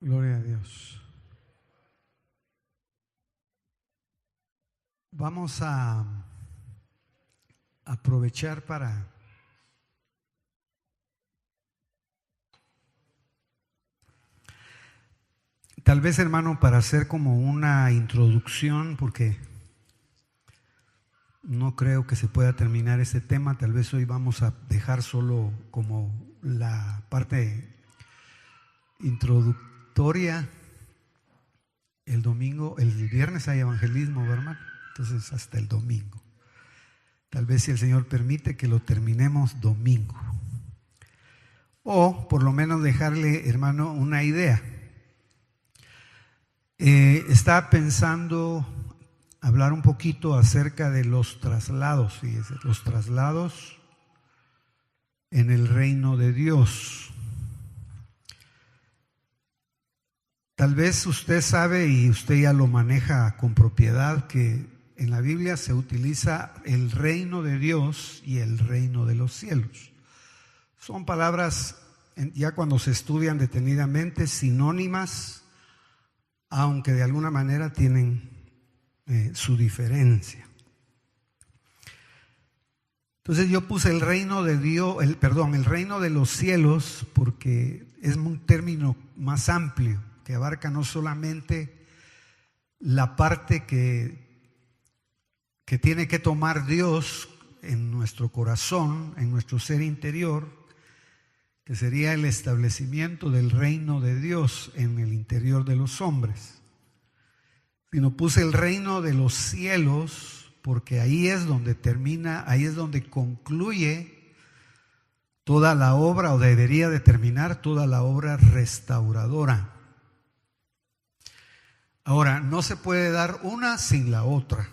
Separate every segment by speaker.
Speaker 1: Gloria a Dios. Vamos a aprovechar para tal vez, hermano, para hacer como una introducción, porque no creo que se pueda terminar este tema. Tal vez hoy vamos a dejar solo como la parte introductoria. El domingo, el viernes hay evangelismo, ¿verdad? Entonces hasta el domingo. Tal vez, si el Señor permite, que lo terminemos domingo. O por lo menos dejarle, hermano, una idea. Estaba pensando hablar un poquito acerca de los traslados, fíjese, los traslados en el reino de Dios. Tal vez usted sabe, y usted ya lo maneja con propiedad, que en la Biblia se utiliza el reino de Dios y el reino de los cielos. Son palabras, ya cuando se estudian detenidamente, sinónimas, aunque de alguna manera tienen su diferencia. Entonces yo puse el reino de Dios, el reino de los cielos, porque es un término más amplio, que abarca no solamente la parte que tiene que tomar Dios en nuestro corazón, en nuestro ser interior, que sería el establecimiento del reino de Dios en el interior de los hombres, sino puse el reino de los cielos, porque ahí es donde termina, ahí es donde concluye toda la obra, o debería de terminar toda la obra restauradora. Ahora, no se puede dar una sin la otra.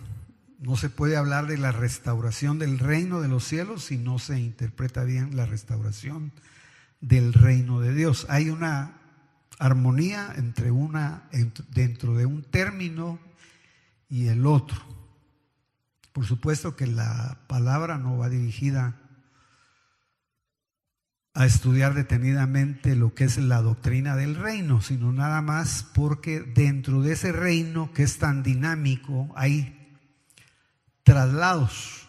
Speaker 1: No se puede hablar de la restauración del reino de los cielos si no se interpreta bien la restauración del reino de Dios. Hay una armonía dentro de un término y el otro. Por supuesto que la palabra no va dirigida a estudiar detenidamente lo que es la doctrina del reino, sino nada más porque dentro de ese reino que es tan dinámico hay traslados.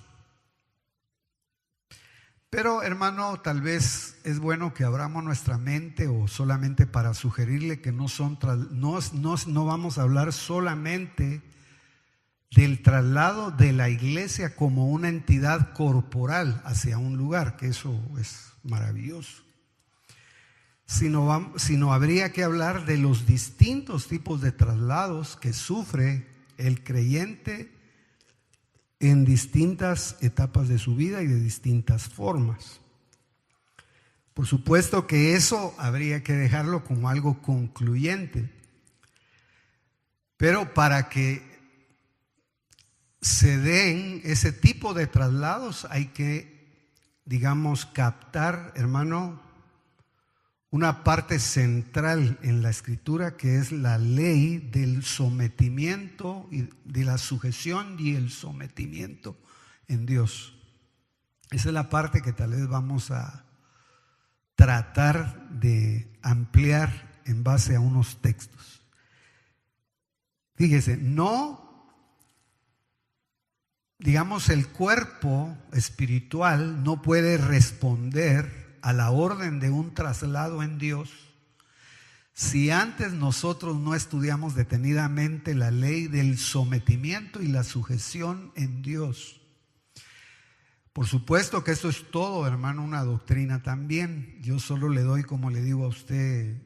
Speaker 1: Pero, hermano, tal vez es bueno que abramos nuestra mente, o solamente para sugerirle que no vamos a hablar solamente del traslado de la iglesia como una entidad corporal hacia un lugar, que eso es maravilloso, sino habría que hablar de los distintos tipos de traslados que sufre el creyente en distintas etapas de su vida y de distintas formas. Por supuesto que eso habría que dejarlo como algo concluyente, pero para que se den ese tipo de traslados hay que, digamos, captar, hermano, una parte central en la Escritura, que es la ley del sometimiento, y de la sujeción y el sometimiento en Dios. Esa es la parte que tal vez vamos a tratar de ampliar en base a unos textos. Fíjese, digamos, el cuerpo espiritual no puede responder a la orden de un traslado en Dios si antes nosotros no estudiamos detenidamente la ley del sometimiento y la sujeción en Dios. Por supuesto que esto es todo, hermano, una doctrina también. Yo solo le doy, como le digo a usted,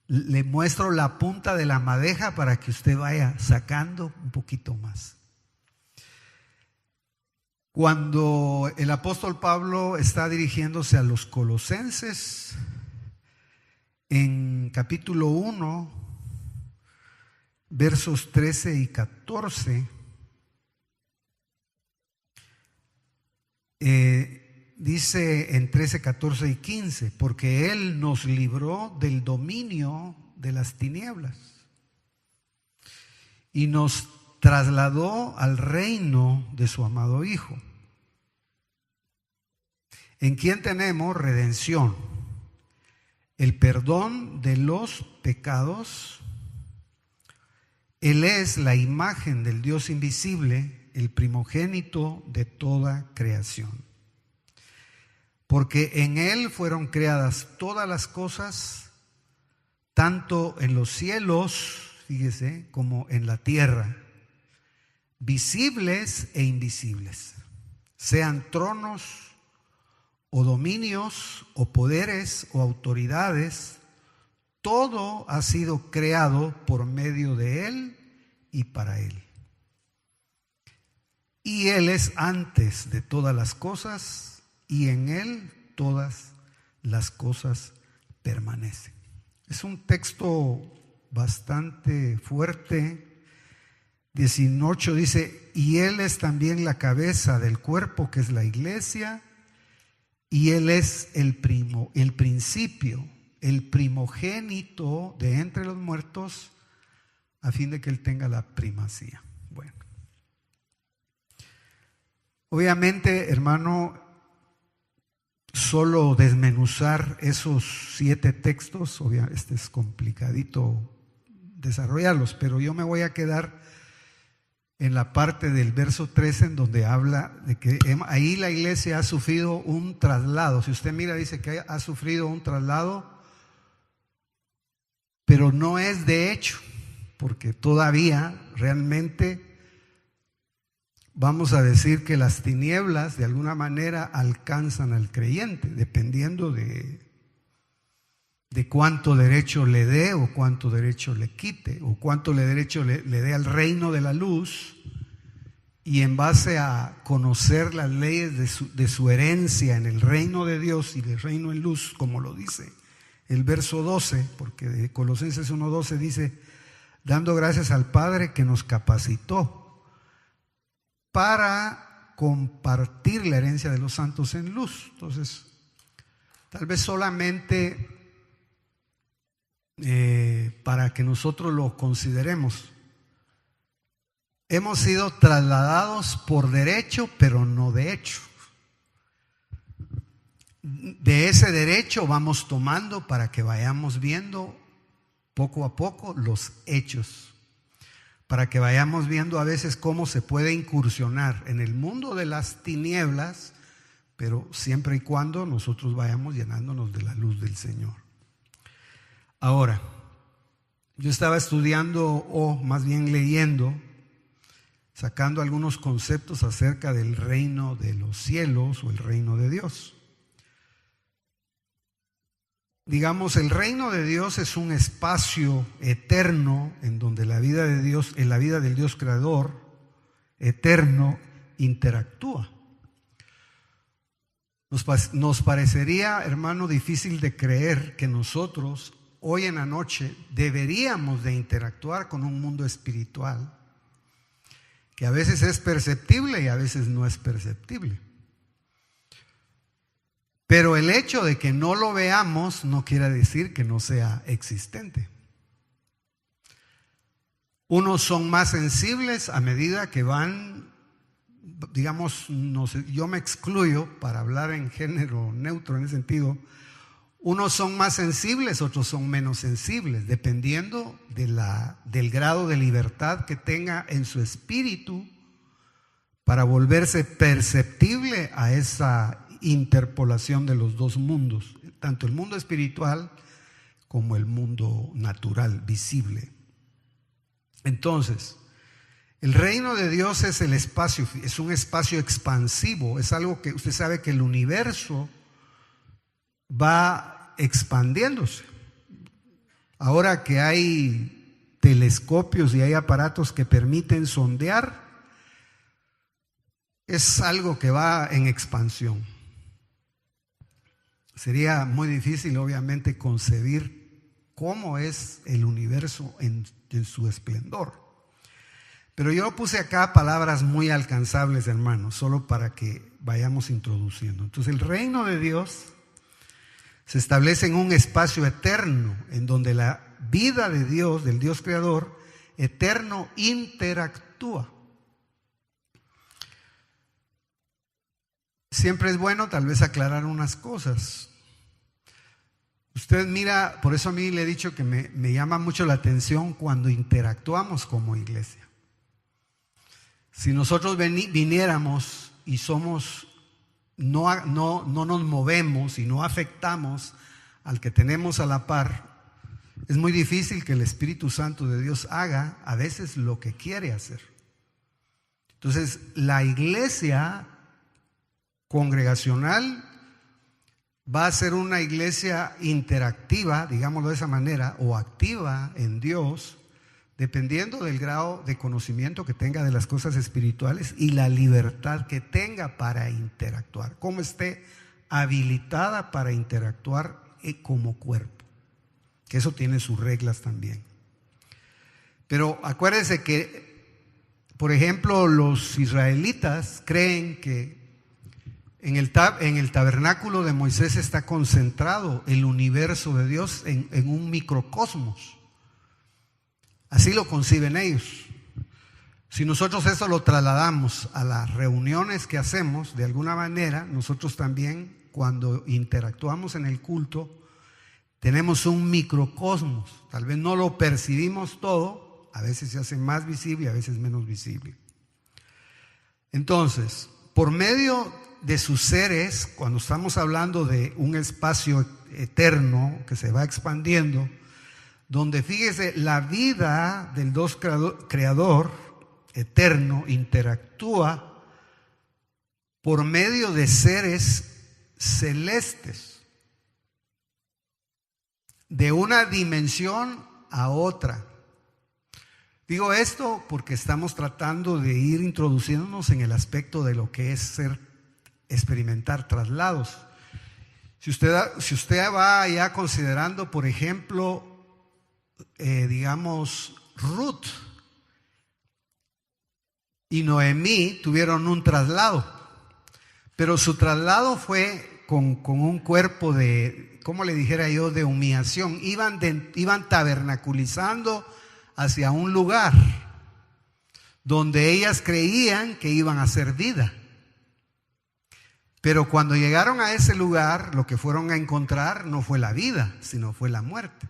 Speaker 1: le muestro la punta de la madeja para que usted vaya sacando un poquito más. Cuando el apóstol Pablo está dirigiéndose a los colosenses, en capítulo 1, versos 13 y 14, dice en 13, 14 y 15, porque Él nos libró del dominio de las tinieblas y nos trasladó al reino de su amado Hijo, en quien tenemos redención, el perdón de los pecados. Él es la imagen del Dios invisible, el primogénito de toda creación. Porque en Él fueron creadas todas las cosas, tanto en los cielos, fíjese, como en la tierra, visibles e invisibles, sean tronos o dominios o poderes o autoridades. Todo ha sido creado por medio de Él y para Él. Y Él es antes de todas las cosas, y en Él todas las cosas permanecen. Es un texto bastante fuerte. 18 dice, y Él es también la cabeza del cuerpo, que es la iglesia, y Él es el principio, el primogénito de entre los muertos, a fin de que Él tenga la primacía. Bueno, obviamente, hermano, solo desmenuzar esos 7 textos, obviamente es complicadito desarrollarlos, pero yo me voy a quedar en la parte del verso 13, en donde habla de que ahí la iglesia ha sufrido un traslado. Si usted mira, dice que ha sufrido un traslado, pero no es de hecho, porque todavía realmente vamos a decir que las tinieblas de alguna manera alcanzan al creyente, dependiendo de cuánto derecho le dé o cuánto derecho le quite, o cuánto derecho le dé al reino de la luz, y en base a conocer las leyes de su herencia en el reino de Dios y del reino en luz, como lo dice el verso 12, porque de Colosenses 1:12 dice, dando gracias al Padre que nos capacitó para compartir la herencia de los santos en luz. Entonces, tal vez solamente para que nosotros lo consideremos, hemos sido trasladados por derecho, pero no de hecho. De ese derecho vamos tomando para que vayamos viendo poco a poco los hechos, para que vayamos viendo a veces cómo se puede incursionar en el mundo de las tinieblas, pero siempre y cuando nosotros vayamos llenándonos de la luz del Señor. Ahora, yo estaba estudiando, o más bien leyendo, sacando algunos conceptos acerca del reino de los cielos o el reino de Dios. Digamos, el reino de Dios es un espacio eterno en donde la vida de Dios, en la vida del Dios creador eterno, interactúa. Nos parecería, hermano, difícil de creer que nosotros hoy en la noche deberíamos de interactuar con un mundo espiritual que a veces es perceptible y a veces no es perceptible. Pero el hecho de que no lo veamos no quiere decir que no sea existente. Unos son más sensibles a medida que van, digamos, no sé, yo me excluyo para hablar en género neutro en ese sentido. Unos son más sensibles, otros son menos sensibles, dependiendo del grado de libertad que tenga en su espíritu para volverse perceptible a esa interpolación de los dos mundos, tanto el mundo espiritual como el mundo natural, visible. Entonces, el reino de Dios es el espacio, es un espacio expansivo, es algo que usted sabe que el universo va expandiéndose. Ahora que hay telescopios y hay aparatos que permiten sondear, es algo que va en expansión. Sería muy difícil, obviamente, concebir cómo es el universo en su esplendor. Pero yo puse acá palabras muy alcanzables, hermanos, solo para que vayamos introduciendo. Entonces, el reino de Dios se establece en un espacio eterno, en donde la vida de Dios, del Dios creador, eterno, interactúa. Siempre es bueno tal vez aclarar unas cosas. Usted mira, por eso a mí le he dicho que me llama mucho la atención cuando interactuamos como iglesia. Si nosotros viniéramos y no nos movemos y no afectamos al que tenemos a la par, es muy difícil que el Espíritu Santo de Dios haga a veces lo que quiere hacer. Entonces, la iglesia congregacional va a ser una iglesia interactiva, digámoslo de esa manera, o activa en Dios, dependiendo del grado de conocimiento que tenga de las cosas espirituales y la libertad que tenga para interactuar, cómo esté habilitada para interactuar como cuerpo, que eso tiene sus reglas también. Pero acuérdense que, por ejemplo, los israelitas creen que en el tabernáculo de Moisés está concentrado el universo de Dios en un microcosmos. Así lo conciben ellos. Si nosotros eso lo trasladamos a las reuniones que hacemos, de alguna manera, nosotros también, cuando interactuamos en el culto, tenemos un microcosmos. Tal vez no lo percibimos todo, a veces se hace más visible y a veces menos visible. Entonces, por medio de sus seres, cuando estamos hablando de un espacio eterno que se va expandiendo, donde fíjese, la vida del Dios creador eterno interactúa por medio de seres celestes, de una dimensión a otra. Digo esto porque estamos tratando de ir introduciéndonos en el aspecto de lo que es experimentar traslados. Si usted va ya considerando, por ejemplo, digamos, Ruth y Noemí tuvieron un traslado, pero su traslado fue con un cuerpo de, ¿cómo le dijera yo?, de humillación. Iban tabernaculizando hacia un lugar donde ellas creían que iban a ser vida. Pero cuando llegaron a ese lugar, lo que fueron a encontrar no fue la vida, sino fue la muerte.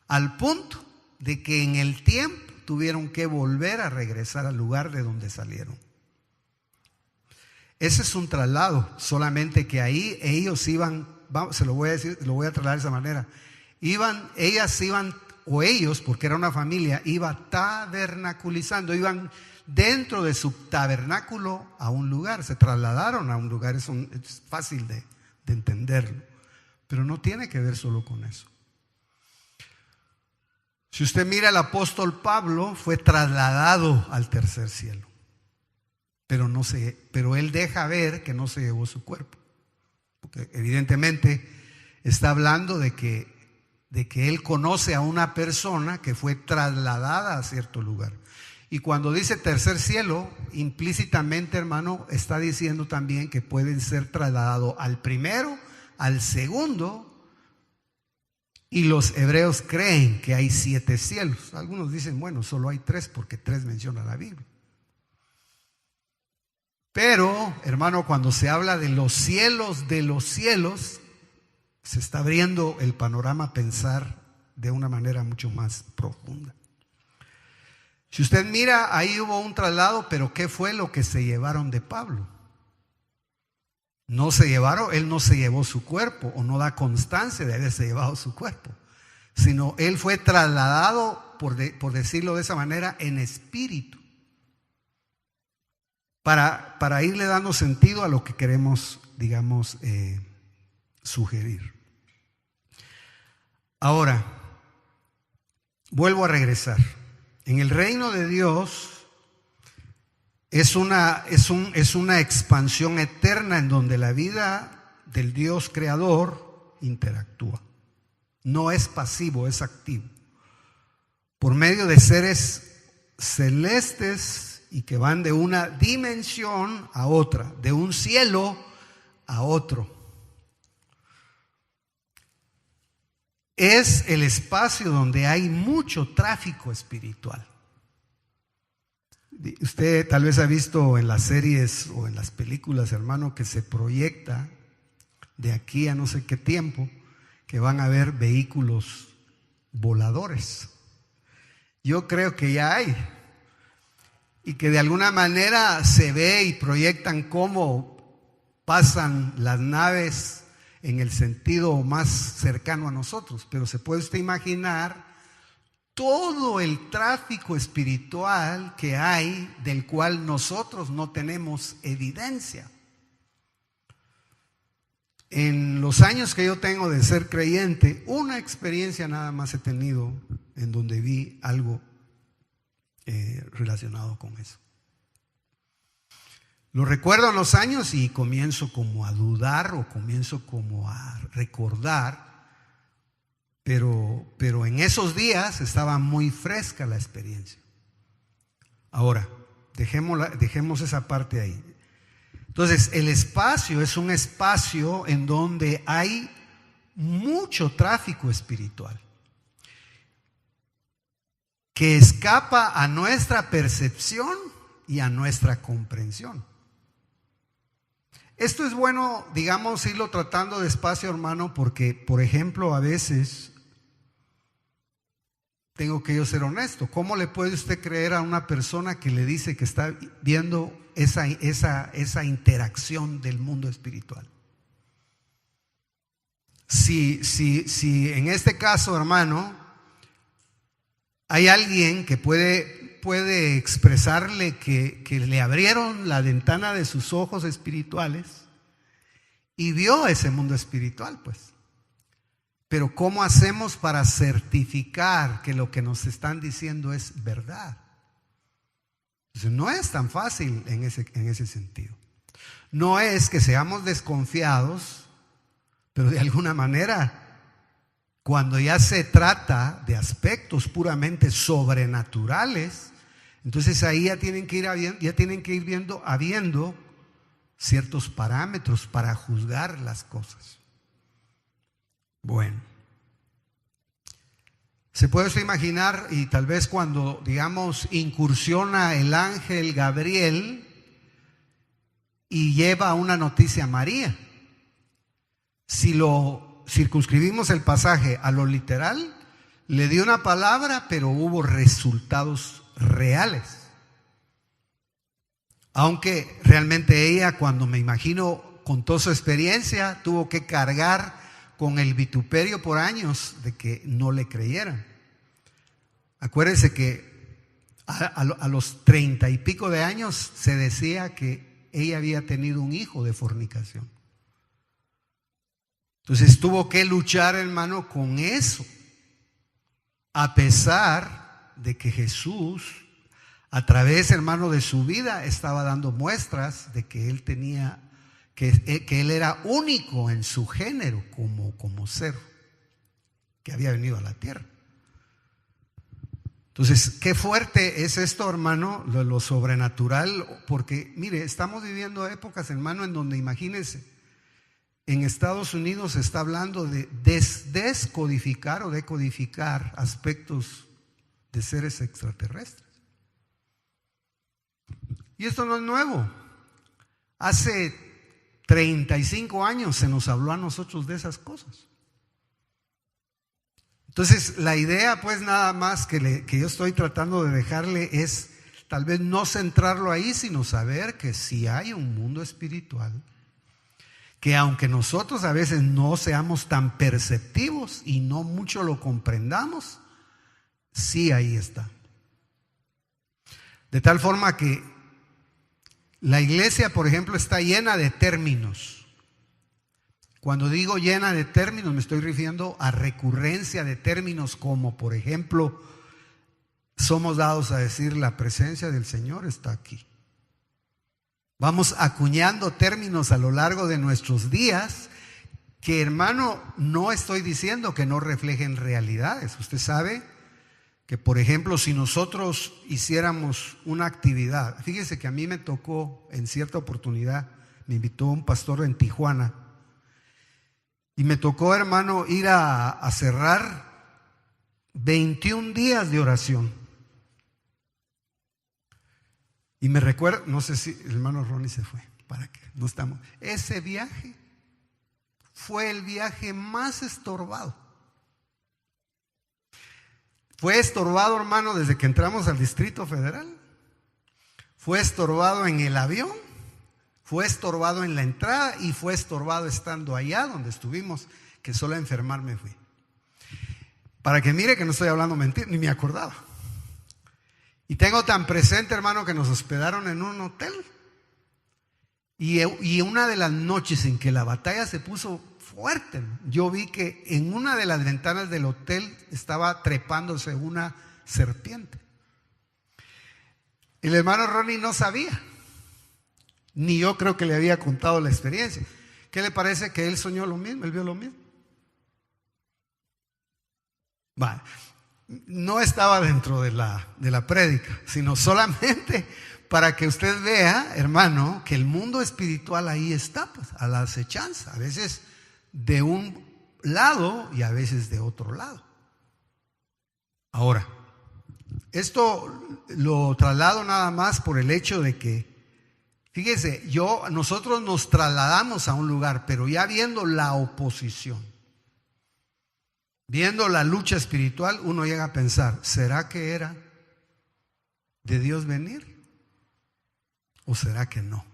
Speaker 1: Al punto de que en el tiempo tuvieron que volver a regresar al lugar de donde salieron. Ese es un traslado, solamente que ahí ellos iban, se lo voy a decir, lo voy a trasladar de esa manera. Ellas iban, o ellos, porque era una familia, iba tabernaculizando, iban dentro de su tabernáculo a un lugar, se trasladaron a un lugar. Es fácil de entenderlo, pero no tiene que ver solo con eso. Si usted mira, el apóstol Pablo fue trasladado al tercer cielo, pero él deja ver que no se llevó su cuerpo, porque evidentemente está hablando de que él conoce a una persona que fue trasladada a cierto lugar. Y cuando dice tercer cielo, implícitamente, hermano, está diciendo también que pueden ser trasladados al primero, al segundo. Y los hebreos creen que hay 7 cielos. Algunos dicen, bueno, solo hay 3 porque 3 menciona la Biblia. Pero, hermano, cuando se habla de los cielos, se está abriendo el panorama a pensar de una manera mucho más profunda. Si usted mira, ahí hubo un traslado, pero ¿qué fue lo que se llevaron de Pablo? Él no se llevó su cuerpo, o no da constancia de haberse llevado su cuerpo, sino él fue trasladado, por decirlo de esa manera, en espíritu, para irle dando sentido a lo que queremos, digamos, sugerir. Ahora, vuelvo a regresar. En el reino de Dios es una expansión eterna en donde la vida del Dios creador interactúa. No es pasivo, es activo. Por medio de seres celestes y que van de una dimensión a otra, de un cielo a otro. Es el espacio donde hay mucho tráfico espiritual. Usted tal vez ha visto en las series o en las películas, hermano, que se proyecta de aquí a no sé qué tiempo, que van a haber vehículos voladores. Yo creo que ya hay, y que de alguna manera se ve y proyectan cómo pasan las naves en el sentido más cercano a nosotros, pero se puede usted imaginar todo el tráfico espiritual que hay, del cual nosotros no tenemos evidencia. En los años que yo tengo de ser creyente, una experiencia nada más he tenido en donde vi algo relacionado con eso. Lo recuerdo en los años y comienzo como a dudar o comienzo como a recordar, pero en esos días estaba muy fresca la experiencia. Ahora, dejemos esa parte ahí. Entonces, el espacio es un espacio en donde hay mucho tráfico espiritual que escapa a nuestra percepción y a nuestra comprensión. Esto es bueno, digamos, irlo tratando despacio, hermano, porque, por ejemplo, a veces tengo que yo ser honesto. ¿Cómo le puede usted creer a una persona que le dice que está viendo esa interacción del mundo espiritual? Si en este caso, hermano, hay alguien que puede expresarle que le abrieron la ventana de sus ojos espirituales y vio ese mundo espiritual, pues. Pero ¿cómo hacemos para certificar que lo que nos están diciendo es verdad? Entonces, no es tan fácil en ese sentido. No es que seamos desconfiados, pero de alguna manera, cuando ya se trata de aspectos puramente sobrenaturales, entonces ahí ya tienen que ir habiendo ciertos parámetros para juzgar las cosas. Bueno, se puede usted imaginar, y tal vez cuando, digamos, incursiona el ángel Gabriel y lleva una noticia a María, si lo circunscribimos el pasaje a lo literal, le dio una palabra, pero hubo resultados reales. Aunque realmente ella, cuando me imagino contó su experiencia, tuvo que cargar con el vituperio por años de que no le creyeran. Acuérdense que a los 30 y pico de años se decía que ella había tenido un hijo de fornicación. Entonces tuvo que luchar, hermano, con eso, a pesar de que Jesús, a través, hermano, de su vida, estaba dando muestras de que él tenía, que él era único en su género como ser que había venido a la tierra. Entonces, qué fuerte es esto, hermano, lo sobrenatural, porque mire, estamos viviendo épocas, hermano, en donde, imagínense, en Estados Unidos se está hablando de descodificar o decodificar aspectos de seres extraterrestres. Y esto no es nuevo. Hace 35 años se nos habló a nosotros de esas cosas. Entonces, la idea, pues, nada más que yo estoy tratando de dejarle es tal vez no centrarlo ahí, sino saber que sí hay un mundo espiritual, que aunque nosotros a veces no seamos tan perceptivos y no mucho lo comprendamos, sí ahí está. De tal forma que la iglesia, por ejemplo, está llena de términos. Cuando digo llena de términos, me estoy refiriendo a recurrencia de términos como, por ejemplo, somos dados a decir la presencia del Señor está aquí. Vamos acuñando términos a lo largo de nuestros días que, hermano, no estoy diciendo que no reflejen realidades. Usted sabe que, por ejemplo, si nosotros hiciéramos una actividad, fíjese que a mí me tocó en cierta oportunidad, me invitó un pastor en Tijuana y me tocó, hermano, ir a cerrar 21 días de oración. Y me recuerdo, no sé si el hermano Ronnie se fue, para que no estamos. Ese viaje fue el viaje más estorbado. Fue estorbado, hermano, desde que entramos al Distrito Federal. Fue estorbado en el avión. Fue estorbado en la entrada y fue estorbado estando allá donde estuvimos, que solo a enfermarme fui. Para que mire que no estoy hablando mentira, ni me acordaba. Y tengo tan presente, hermano, que nos hospedaron en un hotel. Y una de las noches en que la batalla se puso fuerte, yo vi que en una de las ventanas del hotel estaba trepándose una serpiente. El hermano Ronnie no sabía, ni yo creo que le había contado la experiencia. ¿Qué le parece que él soñó lo mismo? Él vio lo mismo. Vale. No estaba dentro de la prédica, sino solamente para que usted vea, hermano, que el mundo espiritual ahí está, pues, a la acechanza, a veces de un lado y a veces de otro lado. Ahora, esto lo traslado nada más por el hecho de que, fíjese, nosotros nos trasladamos a un lugar, pero ya viendo la oposición, viendo la lucha espiritual, uno llega a pensar, ¿será que era de Dios venir? ¿O será que no?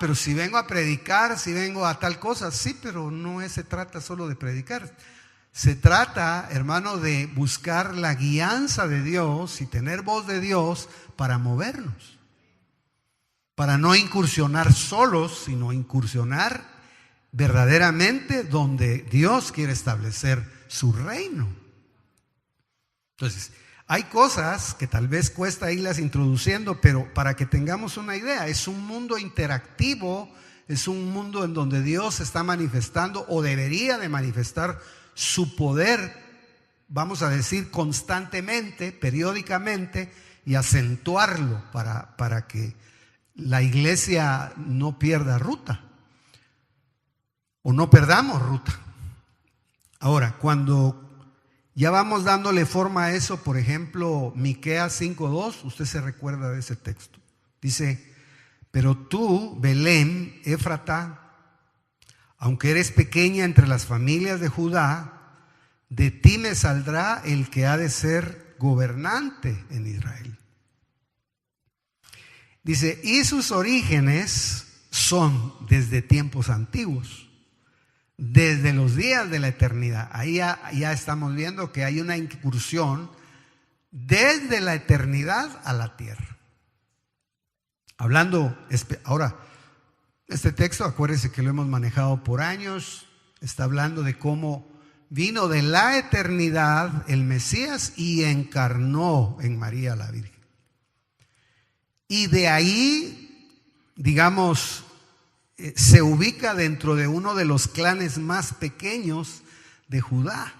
Speaker 1: Pero si vengo a predicar, si vengo a tal cosa, sí, pero no se trata solo de predicar. Se trata, hermano, de buscar la guianza de Dios y tener voz de Dios para movernos. Para no incursionar solos, sino incursionar verdaderamente donde Dios quiere establecer su reino. Entonces, hay cosas que tal vez cuesta irlas introduciendo, pero para que tengamos una idea, es un mundo interactivo, es un mundo en donde Dios está manifestando o debería de manifestar su poder, vamos a decir constantemente, periódicamente, y acentuarlo para que la iglesia no pierda ruta o no perdamos ruta. Ahora, cuando ya vamos dándole forma a eso, por ejemplo, Miqueas 5:2, usted se recuerda de ese texto. Dice, pero tú, Belén, Éfrata, aunque eres pequeña entre las familias de Judá, de ti me saldrá el que ha de ser gobernante en Israel. Dice, y sus orígenes son desde tiempos antiguos, desde los días de la eternidad. Ahí ya estamos viendo que hay una incursión desde la eternidad a la tierra. Hablando, ahora, este texto, acuérdense que lo hemos manejado por años, está hablando de cómo vino de la eternidad el Mesías y encarnó en María la Virgen. Y de ahí, digamos, se ubica dentro de uno de los clanes más pequeños de Judá.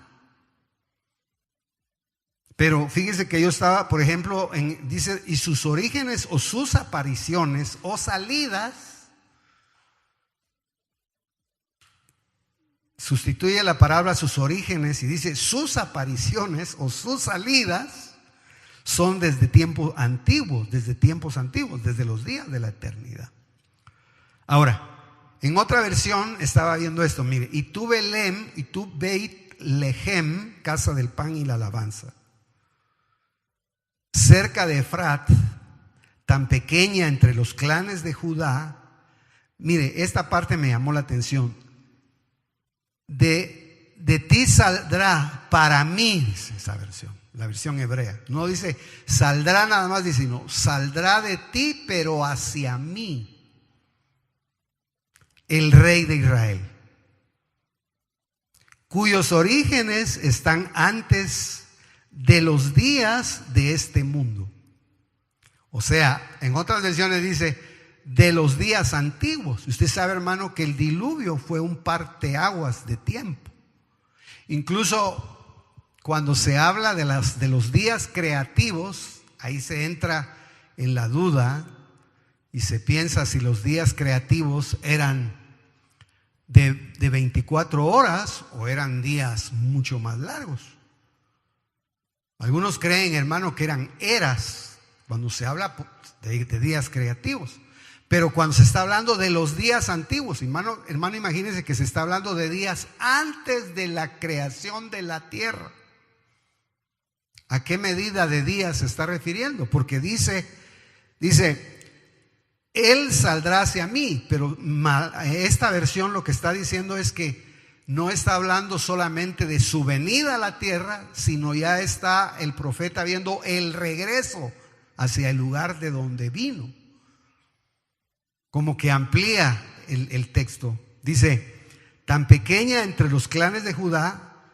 Speaker 1: Pero fíjese que yo estaba, por ejemplo, dice, y sus orígenes o sus apariciones o salidas, sustituye la palabra sus orígenes y dice sus apariciones o sus salidas son desde tiempos antiguos, desde los días de la eternidad. Ahora, en otra versión estaba viendo esto, mire, y tú Belén, y tú Beit Lehem, casa del pan y la alabanza, cerca de Efrat, tan pequeña entre los clanes de Judá. Mire, esta parte me llamó la atención. De ti saldrá para mí, dice esa versión, la versión hebrea. No dice saldrá nada más, dice, no, saldrá de ti, pero hacia mí, el Rey de Israel, cuyos orígenes están antes de los días de este mundo. O sea, en otras versiones dice de los días antiguos. Usted sabe, hermano, que el diluvio fue un parteaguas de tiempo. Incluso cuando se habla de los días creativos, ahí se entra en la duda y se piensa si los días creativos eran de 24 horas o eran días mucho más largos. Algunos creen, hermano, que eran eras cuando se habla de días creativos. Pero cuando se está hablando de los días antiguos, hermano, imagínense que se está hablando de días antes de la creación de la tierra. ¿A qué medida de días se está refiriendo? Porque dice, Él saldrá hacia mí, pero esta versión lo que está diciendo es que no está hablando solamente de su venida a la tierra, sino ya está el profeta viendo el regreso hacia el lugar de donde vino. Como que amplía el texto. Dice, tan pequeña entre los clanes de Judá,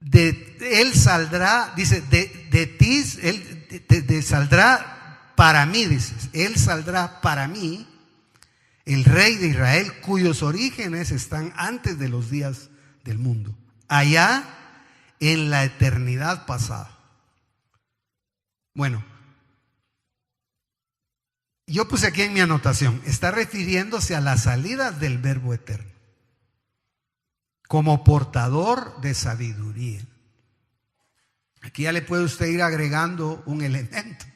Speaker 1: él saldrá, dice, de ti, él saldrá para mí, dices, él saldrá para mí, el rey de Israel, cuyos orígenes están antes de los días del mundo, allá en la eternidad pasada. Bueno, yo puse aquí en mi anotación, está refiriéndose a las salidas del Verbo eterno, como portador de sabiduría. Aquí ya le puede usted ir agregando un elemento.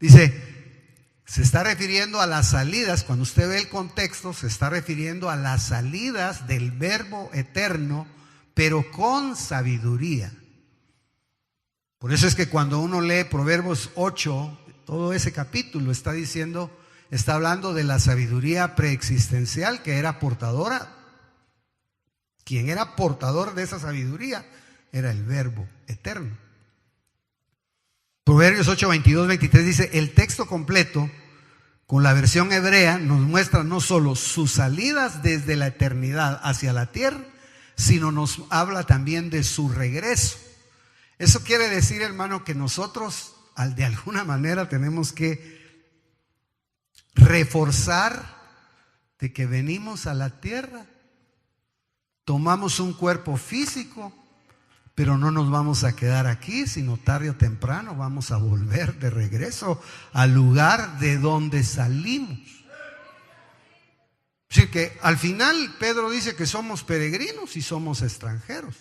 Speaker 1: Dice, se está refiriendo a las salidas, cuando usted ve el contexto, se está refiriendo a las salidas del Verbo eterno, pero con sabiduría. Por eso es que cuando uno lee Proverbios 8, todo ese capítulo está hablando de la sabiduría preexistencial que era portadora. Quien era portador de esa sabiduría era el Verbo eterno. Proverbios 8, 22, 23 dice, el texto completo con la versión hebrea nos muestra no solo sus salidas desde la eternidad hacia la tierra, sino nos habla también de su regreso. Eso quiere decir, hermano, que nosotros de alguna manera tenemos que reforzar de que venimos a la tierra, tomamos un cuerpo físico, pero no nos vamos a quedar aquí, sino tarde o temprano vamos a volver de regreso al lugar de donde salimos. Así que al final Pedro dice que somos peregrinos y somos extranjeros.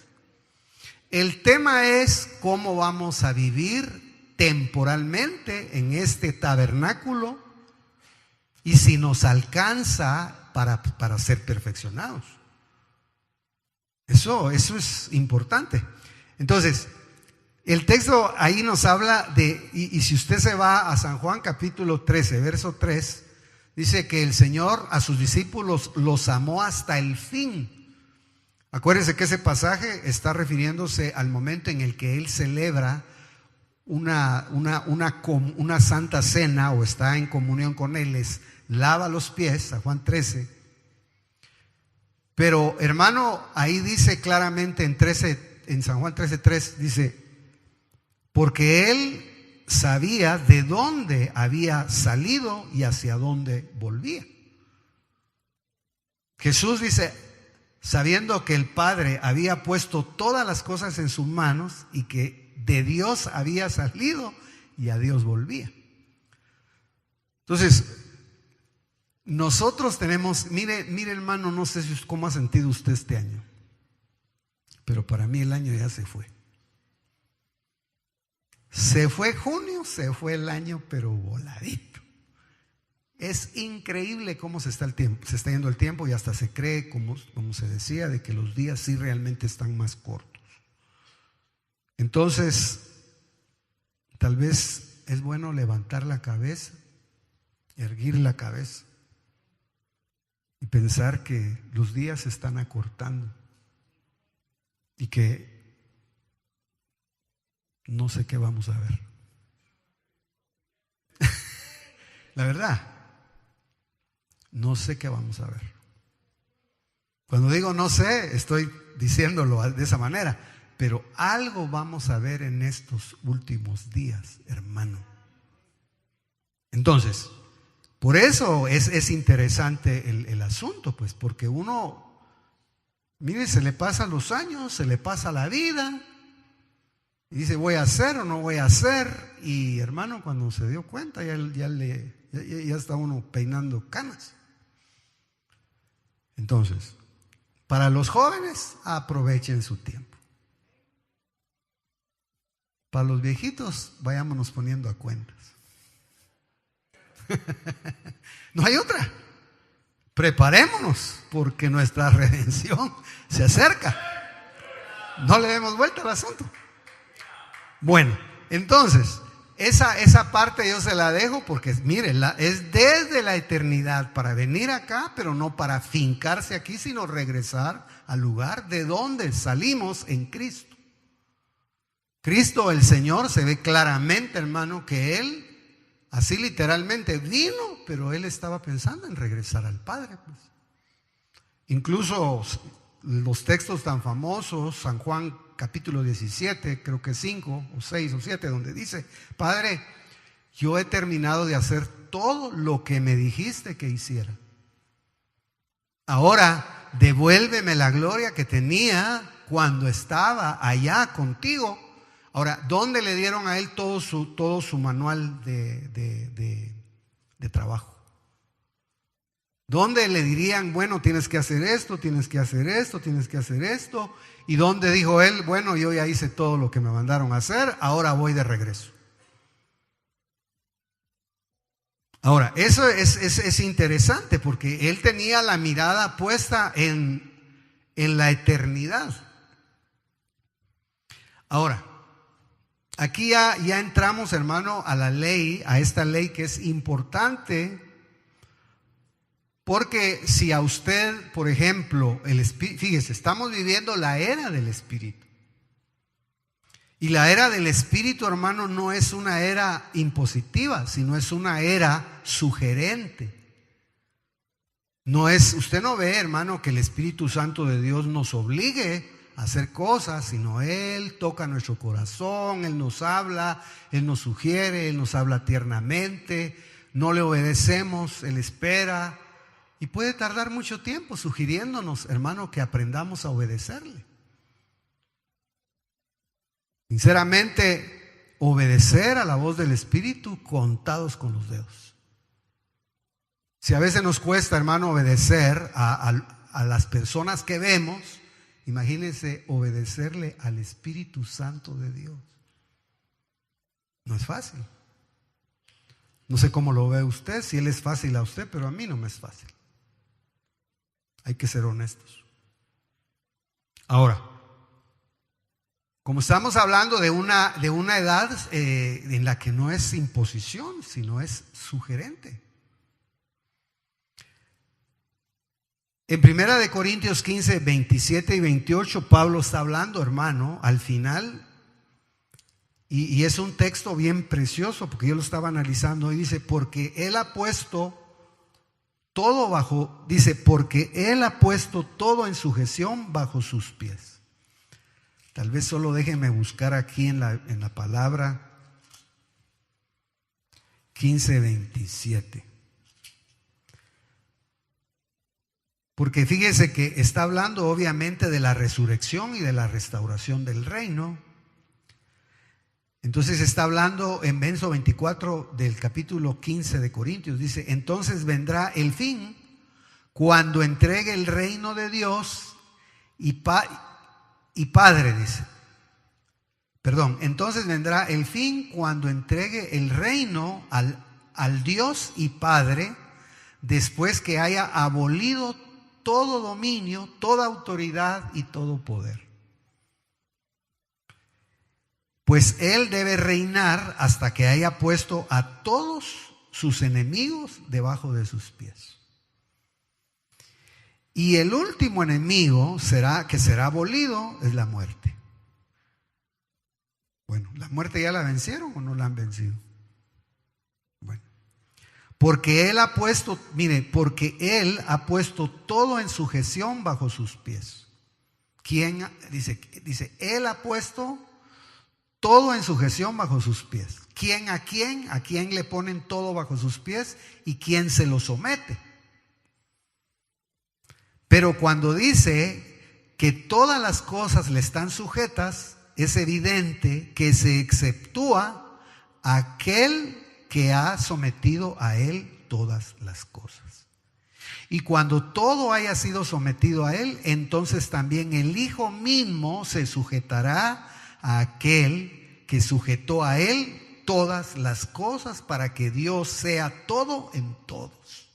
Speaker 1: El tema es cómo vamos a vivir temporalmente en este tabernáculo y si nos alcanza para ser perfeccionados. Eso es importante. Entonces, el texto ahí nos habla de, y si usted se va a San Juan capítulo 13, verso 3, dice que el Señor a sus discípulos los amó hasta el fin. Acuérdense que ese pasaje está refiriéndose al momento en el que Él celebra una santa cena o está en comunión con Él, les lava los pies, a Juan 13. Pero hermano, ahí dice claramente en San Juan 13:3, dice, porque Él sabía de dónde había salido y hacia dónde volvía. Jesús dice, sabiendo que el Padre había puesto todas las cosas en sus manos y que de Dios había salido y a Dios volvía. Entonces, nosotros tenemos, mire hermano, no sé cómo ha sentido usted este año, pero para mí el año ya se fue. Se fue junio, se fue el año, pero voladito. Es increíble cómo se está yendo el tiempo y hasta se cree, como se decía, de que los días sí realmente están más cortos. Entonces, tal vez es bueno levantar la cabeza, erguir la cabeza y pensar que los días se están acortando y que no sé qué vamos a ver. La verdad, no sé qué vamos a ver. Cuando digo no sé, estoy diciéndolo de esa manera, pero algo vamos a ver en estos últimos días, hermano. Entonces, por eso es interesante el asunto, pues, porque uno, mire, se le pasan los años, se le pasa la vida, y dice, voy a hacer o no voy a hacer, y hermano, cuando se dio cuenta, ya está uno peinando canas. Entonces, para los jóvenes, aprovechen su tiempo. Para los viejitos, vayámonos poniendo a cuentas. No hay otra. Preparémonos porque nuestra redención se acerca. No le demos vuelta al asunto. Bueno, entonces, esa parte yo se la dejo porque, mire, es desde la eternidad para venir acá, pero no para fincarse aquí, sino regresar al lugar de donde salimos en Cristo. Cristo, el Señor, se ve claramente, hermano, que Él, así literalmente, vino, pero Él estaba pensando en regresar al Padre, pues. Incluso los textos tan famosos, San Juan capítulo 17, creo que 5 o 6 o 7, donde dice: Padre, yo he terminado de hacer todo lo que me dijiste que hiciera. Ahora devuélveme la gloria que tenía cuando estaba allá contigo. Ahora, ¿dónde le dieron a él todo su manual de trabajo? ¿Dónde le dirían, bueno, tienes que hacer esto, tienes que hacer esto, tienes que hacer esto? ¿Y dónde dijo él, bueno, yo ya hice todo lo que me mandaron a hacer, ahora voy de regreso? Ahora, eso es interesante porque él tenía la mirada puesta en la eternidad. Ahora, aquí ya entramos, hermano, a la ley, a esta ley que es importante. Porque si a usted, por ejemplo, fíjese, estamos viviendo la era del Espíritu. Y la era del Espíritu, hermano, no es una era impositiva, sino es una era sugerente. Usted no ve, hermano, que el Espíritu Santo de Dios nos obligue a hacer cosas, sino Él toca nuestro corazón, Él nos habla, Él nos sugiere, Él nos habla tiernamente, no le obedecemos, Él espera. Y puede tardar mucho tiempo sugiriéndonos, hermano, que aprendamos a obedecerle. Sinceramente, obedecer a la voz del Espíritu, contados con los dedos. Si a veces nos cuesta, hermano, obedecer a las personas que vemos, imagínense obedecerle al Espíritu Santo de Dios. No es fácil. No sé cómo lo ve usted, si él es fácil a usted, pero a mí no me es fácil. Hay que ser honestos. Ahora, como estamos hablando de una edad en la que no es imposición, sino es sugerente. En 1 Corintios 15, 27 y 28, Pablo está hablando, hermano, al final, y es un texto bien precioso, porque yo lo estaba analizando, y dice, porque Él ha puesto porque Él ha puesto todo en sujeción bajo sus pies. Tal vez solo déjenme buscar aquí en la palabra 15:27. Porque fíjese que está hablando obviamente de la resurrección y de la restauración del reino. Entonces está hablando en verso 24 del capítulo 15 de Corintios. Dice, entonces vendrá el fin cuando entregue el reino de Dios y Padre, dice. Perdón, entonces vendrá el fin cuando entregue el reino al Dios y Padre, después que haya abolido todo dominio, toda autoridad y todo poder. Pues Él debe reinar hasta que haya puesto a todos sus enemigos debajo de sus pies. Y el último enemigo que será abolido es la muerte. Bueno, ¿la muerte ya la vencieron o no la han vencido? Bueno, porque Él ha puesto todo en sujeción bajo sus pies. ¿Quién? Dice, Él ha puesto todo en sujeción bajo sus pies. ¿Quién a quién? ¿A quién le ponen todo bajo sus pies? ¿Y quién se lo somete? Pero cuando dice que todas las cosas le están sujetas, es evidente que se exceptúa aquel que ha sometido a Él todas las cosas. Y cuando todo haya sido sometido a Él, entonces también el Hijo mismo se sujetará a aquel que sujetó a Él todas las cosas para que Dios sea todo en todos.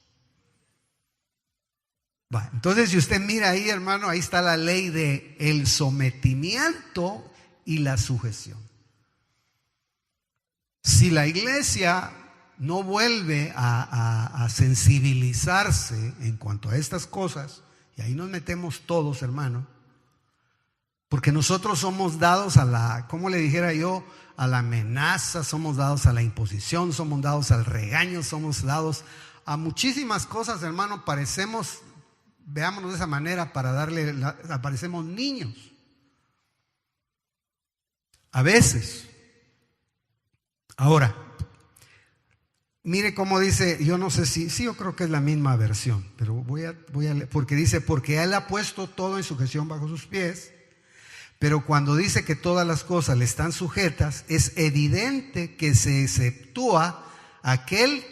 Speaker 1: Entonces, si usted mira ahí, hermano, ahí está la ley de el sometimiento y la sujeción. Si la iglesia no vuelve a sensibilizarse en cuanto a estas cosas, y ahí nos metemos todos, hermano, porque nosotros somos dados a la, ¿cómo le dijera yo? A la amenaza, somos dados a la imposición, somos dados al regaño, somos dados a muchísimas cosas, hermano. Parecemos, veámonos de esa manera, parecemos niños. A veces. Ahora, mire cómo dice, yo no sé si, sí, yo creo que es la misma versión, pero voy a leer, porque dice, porque Él ha puesto todo en sujeción bajo sus pies. Pero cuando dice que todas las cosas le están sujetas, es evidente que se exceptúa aquel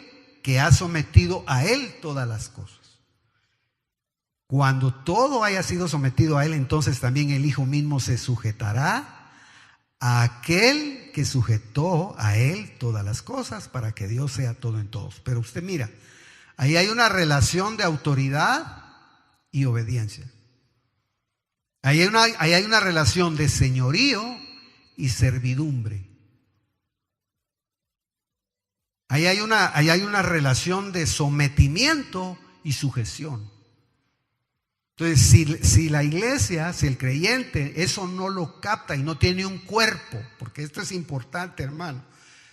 Speaker 1: que ha sometido a Él todas las cosas. Cuando todo haya sido sometido a Él, entonces también el Hijo mismo se sujetará a aquel que sujetó a Él todas las cosas para que Dios sea todo en todos. Pero usted mira, ahí hay una relación de autoridad y obediencia. Ahí hay una relación de señorío y servidumbre. Ahí hay una relación de sometimiento y sujeción. Entonces, si la iglesia, si el creyente, eso no lo capta y no tiene un cuerpo, porque esto es importante, hermano.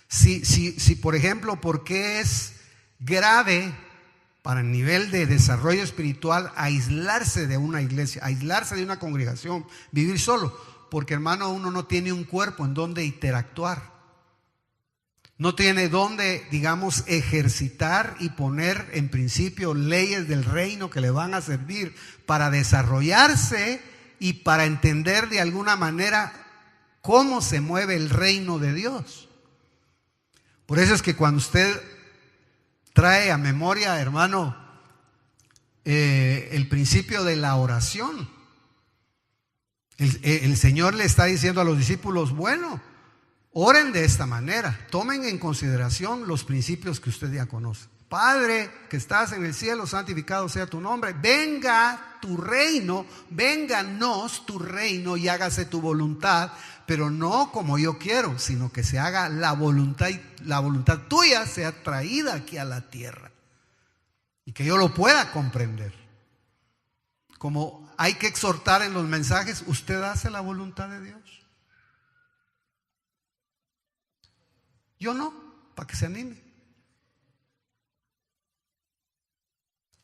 Speaker 1: Si por ejemplo, ¿por qué es grave para el nivel de desarrollo espiritual aislarse de una iglesia, aislarse de una congregación, vivir solo? Porque, hermano, uno no tiene un cuerpo en donde interactuar. No tiene donde, digamos, ejercitar y poner en principio leyes del reino que le van a servir para desarrollarse y para entender de alguna manera cómo se mueve el reino de Dios. Por eso es que cuando usted trae a memoria, hermano, el principio de la oración, el Señor le está diciendo a los discípulos, bueno, oren de esta manera, tomen en consideración los principios que usted ya conoce. Padre que estás en el cielo, santificado sea tu nombre. Venga tu reino, vénganos tu reino y hágase tu voluntad, pero no como yo quiero, sino que se haga la voluntad tuya sea traída aquí a la tierra y que yo lo pueda comprender. Como hay que exhortar en los mensajes, ¿usted hace la voluntad de Dios? Yo no, para que se anime.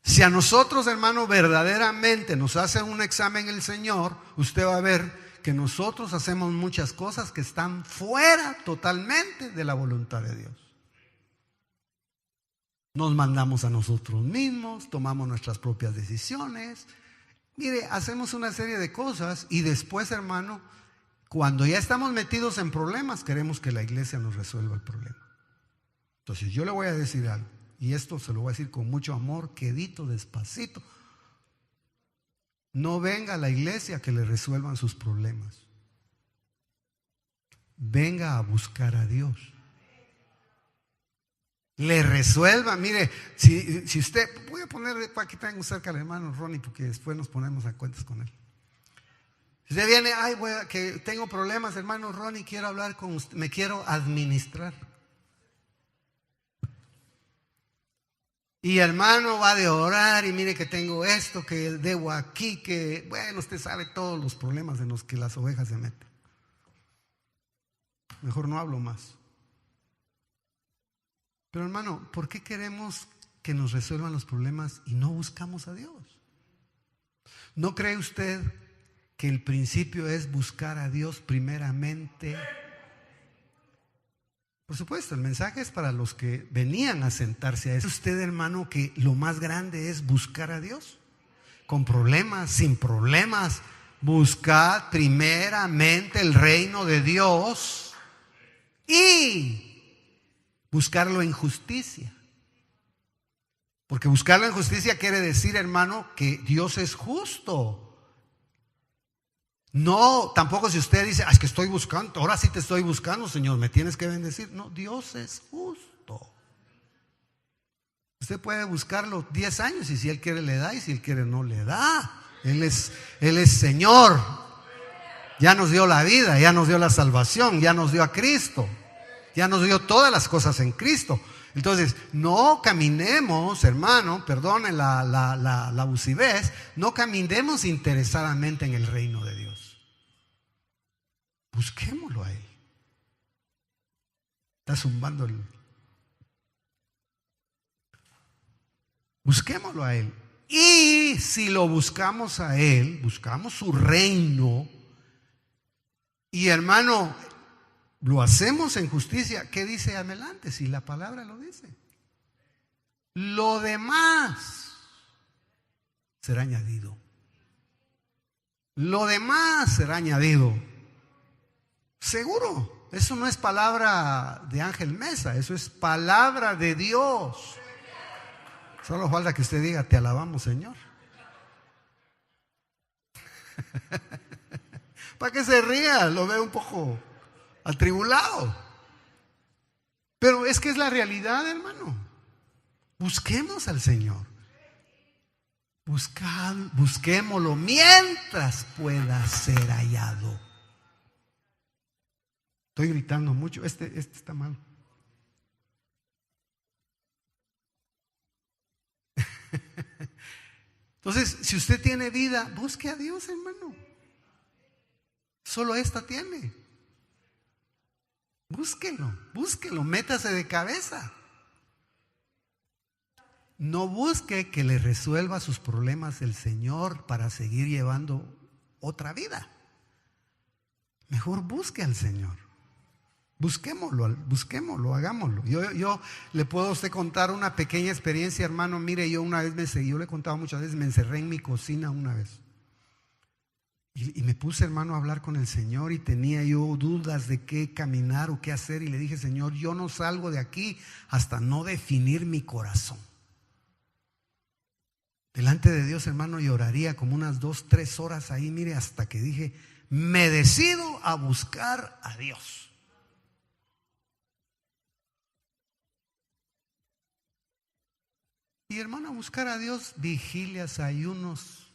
Speaker 1: Si a nosotros, hermano, verdaderamente nos hace un examen el Señor, usted va a ver que nosotros hacemos muchas cosas que están fuera totalmente de la voluntad de Dios. Nos mandamos a nosotros mismos, tomamos nuestras propias decisiones. Mire, hacemos una serie de cosas y después, hermano, cuando ya estamos metidos en problemas, queremos que la iglesia nos resuelva el problema. Entonces yo le voy a decir algo, y esto se lo voy a decir con mucho amor, quedito, despacito. No venga a la iglesia a que le resuelvan sus problemas. Venga a buscar a Dios. Le resuelva, mire, si usted, voy a poner, aquí tengo cerca al hermano Ronnie, porque después nos ponemos a cuentas con él. Si usted viene, que tengo problemas, hermano Ronnie, quiero hablar con usted, me quiero administrar. Y hermano va de orar y mire que tengo esto, que debo aquí, que bueno, usted sabe todos los problemas en los que las ovejas se meten. Mejor no hablo más. Pero hermano, ¿por qué queremos que nos resuelvan los problemas y no buscamos a Dios? ¿No cree usted que el principio es buscar a Dios primeramente? Por supuesto, el mensaje es para los que venían a sentarse a eso. ¿Es usted, hermano, que lo más grande es buscar a Dios? Con problemas, sin problemas. Buscad primeramente el reino de Dios y buscarlo en justicia. Porque buscarlo en justicia quiere decir, hermano, que Dios es justo. No, tampoco si usted dice, es que estoy buscando, ahora sí te estoy buscando, Señor, me tienes que bendecir. No, Dios es justo. Usted puede buscarlo 10 años y si Él quiere le da y si Él quiere no le da. Él es Señor. Ya nos dio la vida, ya nos dio la salvación, ya nos dio a Cristo, ya nos dio todas las cosas en Cristo. Entonces, no caminemos, hermano, perdonen la abusivez, no caminemos interesadamente en el reino de Dios. Busquémoslo a Él. Está zumbando el... Busquémoslo a Él. Y si lo buscamos a Él, buscamos su reino, y hermano, lo hacemos en justicia, ¿qué dice adelante? Si la palabra lo dice. Lo demás será añadido. Lo demás será añadido. Seguro, eso no es palabra de Ángel Mesa, eso es palabra de Dios. Solo falta que usted diga, te alabamos, Señor. Para que se ría, lo veo un poco atribulado. Pero es que es la realidad, hermano. Busquemos al Señor. Busquémoslo mientras pueda ser hallado. Estoy gritando mucho. Este está mal. Entonces, si usted tiene vida, busque a Dios, hermano. Solo esta tiene. Búsquelo, métase de cabeza. No busque que le resuelva sus problemas el Señor para seguir llevando otra Mejor busque al Señor. Busquémoslo, hagámoslo. Yo le puedo a usted contar una pequeña experiencia, hermano. Mire, yo una vez yo le he contado muchas veces, me encerré en mi cocina una vez. Y me puse, hermano, a hablar con el Señor y tenía yo dudas de qué caminar o qué hacer. Y le dije, Señor, yo no salgo de aquí hasta no definir mi corazón. Delante de Dios, hermano, lloraría como unas 2-3 horas ahí, mire, hasta que dije, me decido a buscar a Dios. Y hermano, a buscar a Dios, vigilias, ayunos,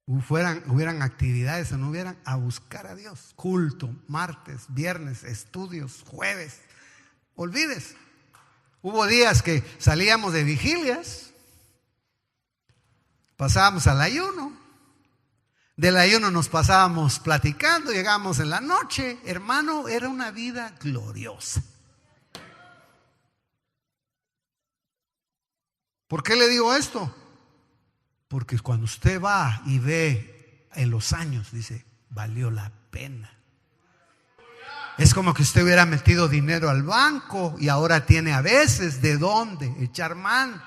Speaker 1: hubieran actividades o no hubieran, a buscar a Dios. Culto, martes, viernes, estudios, jueves. Olvides. Hubo días que salíamos de vigilias, pasábamos al ayuno, del ayuno nos pasábamos platicando, llegábamos en la noche. Hermano, era una vida gloriosa. ¿Por qué le digo esto? Porque cuando usted va y ve en los años, dice, valió la pena. Es como que usted hubiera metido dinero al banco y ahora tiene a veces de dónde echar mano.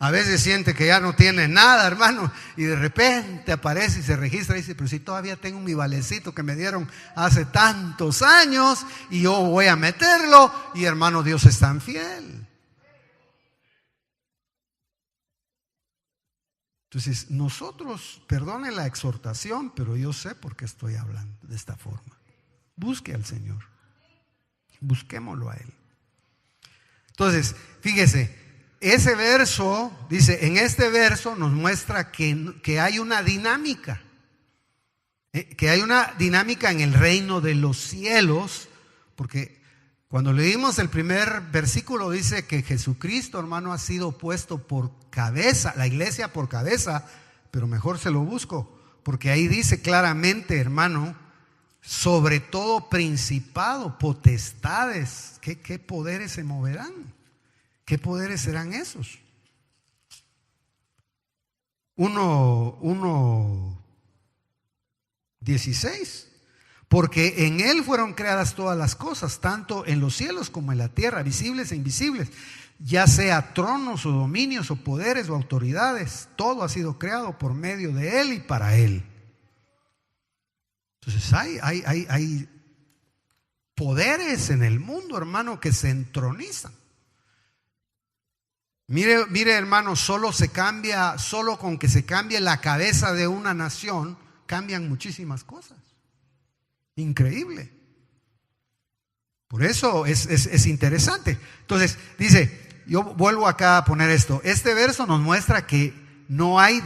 Speaker 1: A veces siente que ya no tiene nada, hermano, y de repente aparece y se registra y dice, pero si todavía tengo mi valecito que me dieron hace tantos años y yo voy a meterlo. Y hermano, Dios es tan fiel. Entonces nosotros, perdone la exhortación, pero yo sé por qué estoy hablando de esta forma. Busque al Señor, busquémoslo a Él. Entonces, fíjese, ese verso, dice, en este verso nos muestra que hay una dinámica, que hay una dinámica en el reino de los cielos, porque cuando leímos el primer versículo dice que Jesucristo, hermano, ha sido puesto por cabeza, la iglesia por cabeza, pero mejor se lo busco, porque ahí dice claramente, hermano, sobre todo principado, potestades. ¿Qué poderes se moverán? ¿Qué poderes serán esos? 1:16. Porque en Él fueron creadas todas las cosas, tanto en los cielos como en la tierra, visibles e invisibles, ya sea tronos o dominios o poderes o autoridades, todo ha sido creado por medio de Él y para Él. Entonces hay poderes en el mundo, hermano, que se entronizan. Mire hermano, solo con que se cambie la cabeza de una nación, cambian muchísimas cosas. Increíble. Por eso es interesante. Entonces, dice, yo vuelvo acá a poner esto. Este verso nos muestra que no hay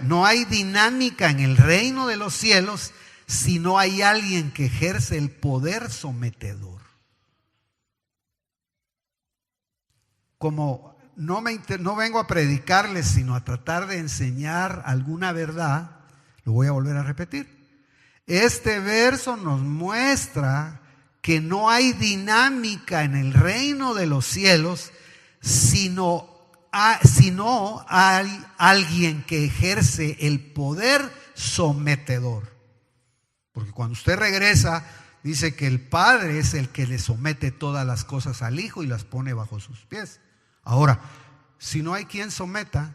Speaker 1: no hay dinámica en el reino de los cielos si no hay alguien que ejerce el poder sometedor. Como no vengo a predicarles, sino a tratar de enseñar alguna verdad, lo voy a volver a repetir. Este verso nos muestra que no hay dinámica en el reino de los cielos, sino hay alguien que ejerce el poder sometedor. Porque cuando usted regresa, dice que el Padre es el que le somete todas las cosas al Hijo y las pone bajo sus pies. Ahora, si no hay quien someta,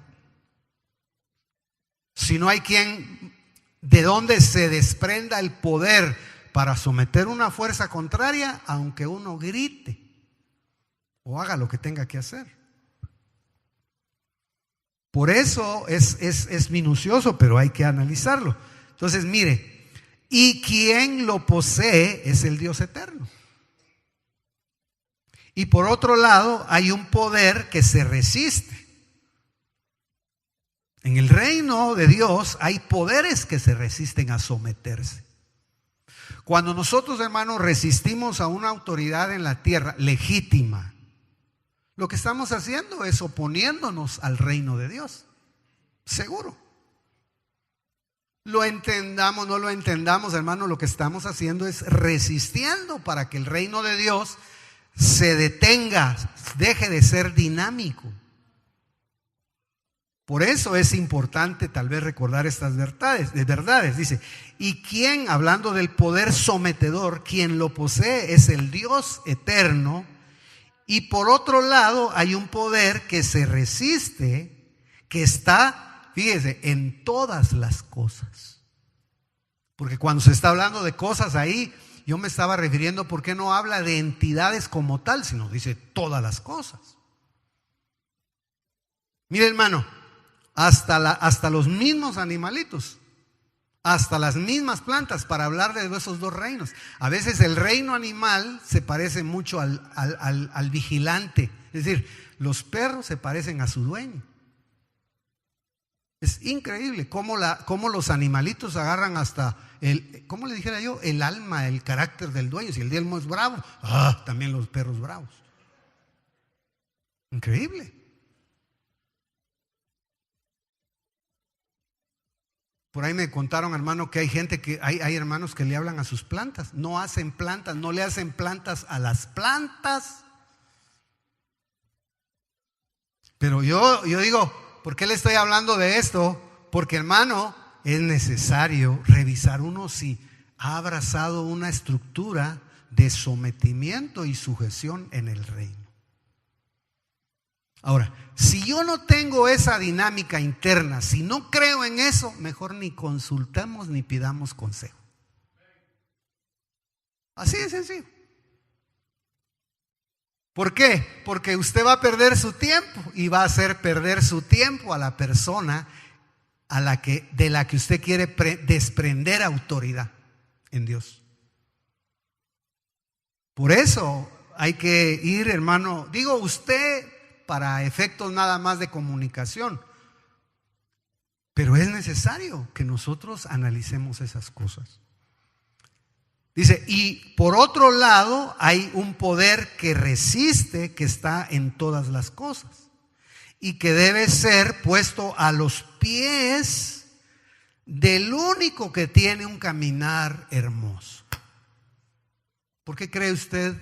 Speaker 1: si no hay quien de donde se desprenda el poder para someter una fuerza contraria, aunque uno grite o haga lo que tenga que hacer. Por eso es minucioso, pero hay que analizarlo. Entonces, mire, y quien lo posee es el Dios eterno. Y por otro lado, hay un poder que se resiste. En el reino de Dios hay poderes que se resisten a someterse. Cuando nosotros, hermanos, resistimos a una autoridad en la tierra legítima, lo que estamos haciendo es oponiéndonos al reino de Dios. Seguro. Lo entendamos, no lo entendamos, hermano, lo que estamos haciendo es resistiendo para que el reino de Dios se detenga, deje de ser dinámico. Por eso es importante tal vez recordar estas verdades. Dice, y quien, hablando del poder sometedor, quien lo posee es el Dios eterno. Y por otro lado hay un poder que se resiste, que está, fíjese, en todas las cosas. Porque cuando se está hablando de cosas ahí, yo me estaba refiriendo, ¿por qué no habla de entidades como tal, sino dice todas las cosas? Mire, hermano, hasta los mismos animalitos, hasta las mismas plantas, para hablar de esos dos reinos. A veces el reino animal se parece mucho al vigilante. Es decir, los perros se parecen a su dueño. Es increíble cómo los animalitos agarran hasta ¿cómo le dijera yo? El alma, el carácter del dueño. Si el diezmo es bravo, también los perros bravos. Increíble. Por ahí me contaron, hermano, que hay hermanos que le hablan a sus plantas. No hacen plantas, no le hacen plantas a las plantas. Pero yo digo, ¿por qué le estoy hablando de esto? Porque, hermano, es necesario revisar uno si ha abrazado una estructura de sometimiento y sujeción en el reino. Ahora, si yo no tengo esa dinámica interna, si no creo en eso, mejor ni consultemos ni pidamos consejo. Así de sencillo. ¿Por qué? Porque usted va a perder su tiempo y va a hacer perder su tiempo a la persona de la que usted quiere desprender autoridad en Dios. Por eso hay que ir, hermano, digo usted para efectos nada más de comunicación, pero es necesario que nosotros analicemos esas cosas. Dice, y por otro lado hay un poder que resiste, que está en todas las cosas y que debe ser puesto a los pies del único que tiene un caminar hermoso. ¿Por qué cree usted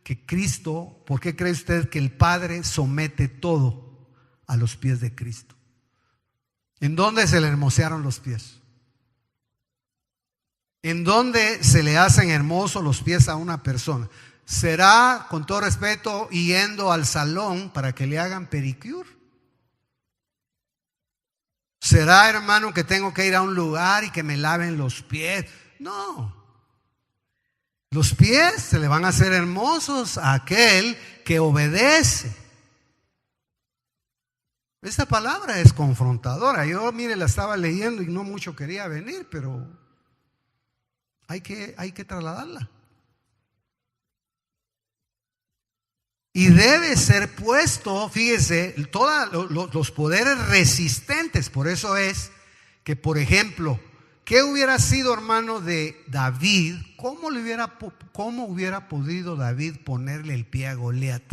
Speaker 1: que Cristo, por qué cree usted que el Padre somete todo a los pies de Cristo? ¿En dónde se le hermosearon los pies? ¿En dónde se le hacen hermosos los pies a una persona? ¿Será, con todo respeto, yendo al salón para que le hagan pedicure? ¿Será, hermano, que tengo que ir a un lugar y que me laven los pies? No. Los pies se le van a hacer hermosos a aquel que obedece. Esta palabra es confrontadora. Yo, mire, la estaba leyendo y no mucho quería venir, pero hay que trasladarla. Y debe ser puesto, fíjese, todos los poderes resistentes. Por eso es que, por ejemplo, ¿qué hubiera sido, hermano, de David? ¿Cómo hubiera podido David ponerle el pie a Goliat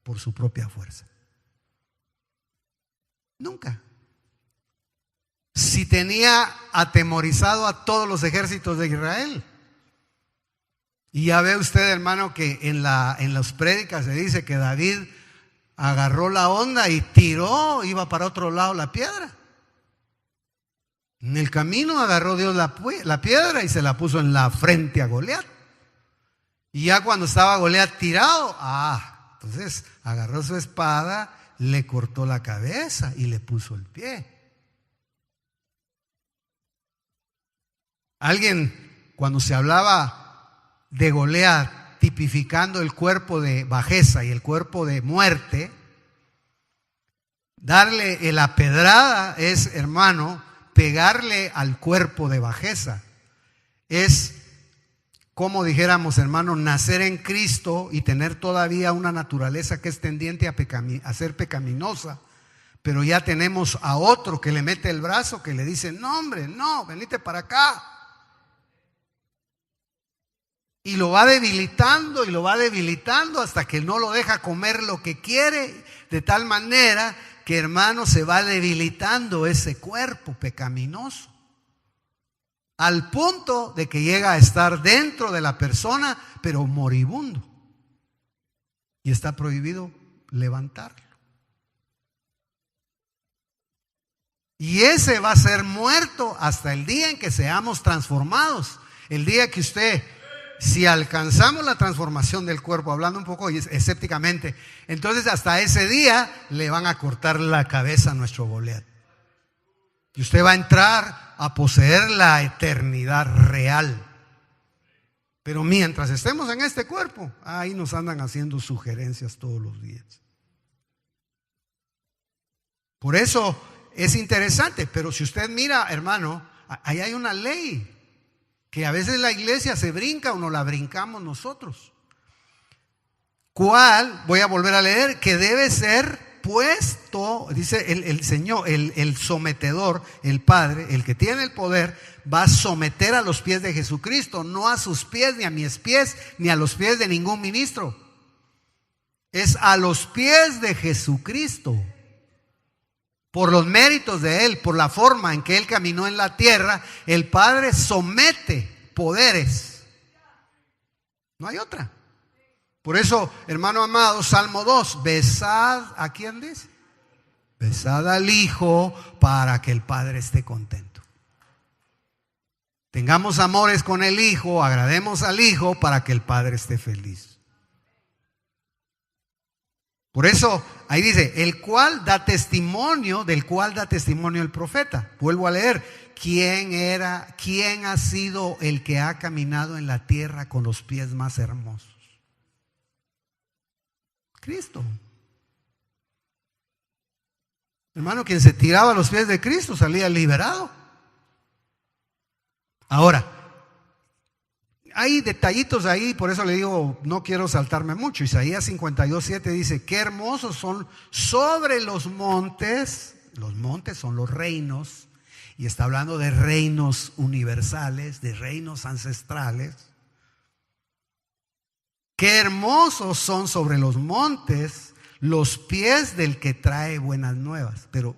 Speaker 1: por su propia fuerza? Nunca. Si tenía atemorizado a todos los ejércitos de Israel. Y ya ve usted, hermano, que en las prédicas se dice que David agarró la onda y tiró, iba para otro lado la piedra. En el camino agarró Dios la piedra y se la puso en la frente a Goliat. Y ya cuando estaba Goliat tirado, entonces agarró su espada, le cortó la cabeza y le puso el pie. Alguien, cuando se hablaba de Goliat, tipificando el cuerpo de bajeza y el cuerpo de muerte, darle la pedrada es, hermano, pegarle al cuerpo de bajeza. Es, como dijéramos, hermano, nacer en Cristo y tener todavía una naturaleza que es tendiente a ser pecaminosa, pero ya tenemos a otro que le mete el brazo, que le dice: no, hombre, no, venite para acá. Y lo va debilitando y lo va debilitando hasta que no lo deja comer lo que quiere, de tal manera que, hermano, se va debilitando ese cuerpo pecaminoso, al punto de que llega a estar dentro de la persona, pero moribundo. Y está prohibido levantarlo. Y ese va a ser muerto hasta el día en que seamos transformados. El día que usted, si alcanzamos la transformación del cuerpo, hablando un poco escépticamente, entonces hasta ese día le van a cortar la cabeza a nuestro Goliat. Y usted va a entrar a poseer la eternidad real. Pero mientras estemos en este cuerpo, ahí nos andan haciendo sugerencias todos los días. Por eso es interesante, pero si usted mira, hermano, ahí hay una ley que a veces la iglesia se brinca o no la brincamos nosotros. ¿Cuál? Voy a volver a leer, que debe ser puesto, dice el Señor, el sometedor, el Padre, el que tiene el poder, va a someter a los pies de Jesucristo, no a sus pies, ni a mis pies, ni a los pies de ningún ministro. Es a los pies de Jesucristo. Por los méritos de Él, por la forma en que Él caminó en la tierra, el Padre somete poderes. No hay otra. Por eso, hermano amado, Salmo 2, besad, ¿a quién dice? Besad al Hijo para que el Padre esté contento. Tengamos amores con el Hijo, agrademos al Hijo para que el Padre esté feliz. Por eso, ahí dice, del cual da testimonio el profeta. Vuelvo a leer, ¿quién ha sido el que ha caminado en la tierra con los pies más hermosos? Cristo. Hermano, quien se tiraba a los pies de Cristo salía liberado. Ahora, hay detallitos ahí, por eso le digo, no quiero saltarme mucho. Isaías 52:7 dice, qué hermosos son sobre los montes son los reinos, y está hablando de reinos universales, de reinos ancestrales. Qué hermosos son sobre los montes los pies del que trae buenas nuevas. Pero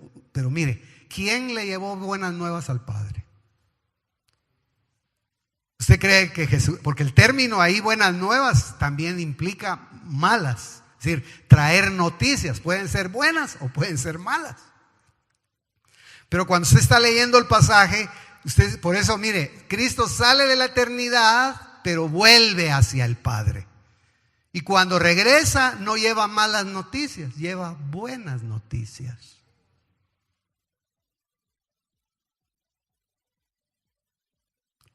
Speaker 1: mire, ¿quién le llevó buenas nuevas al Padre? ¿Usted cree que Jesús? Porque el término ahí, buenas nuevas, también implica malas. Es decir, traer noticias. Pueden ser buenas o pueden ser malas. Pero cuando usted está leyendo el pasaje, por eso, mire, Cristo sale de la eternidad, pero vuelve hacia el Padre. Y cuando regresa, no lleva malas noticias, lleva buenas noticias.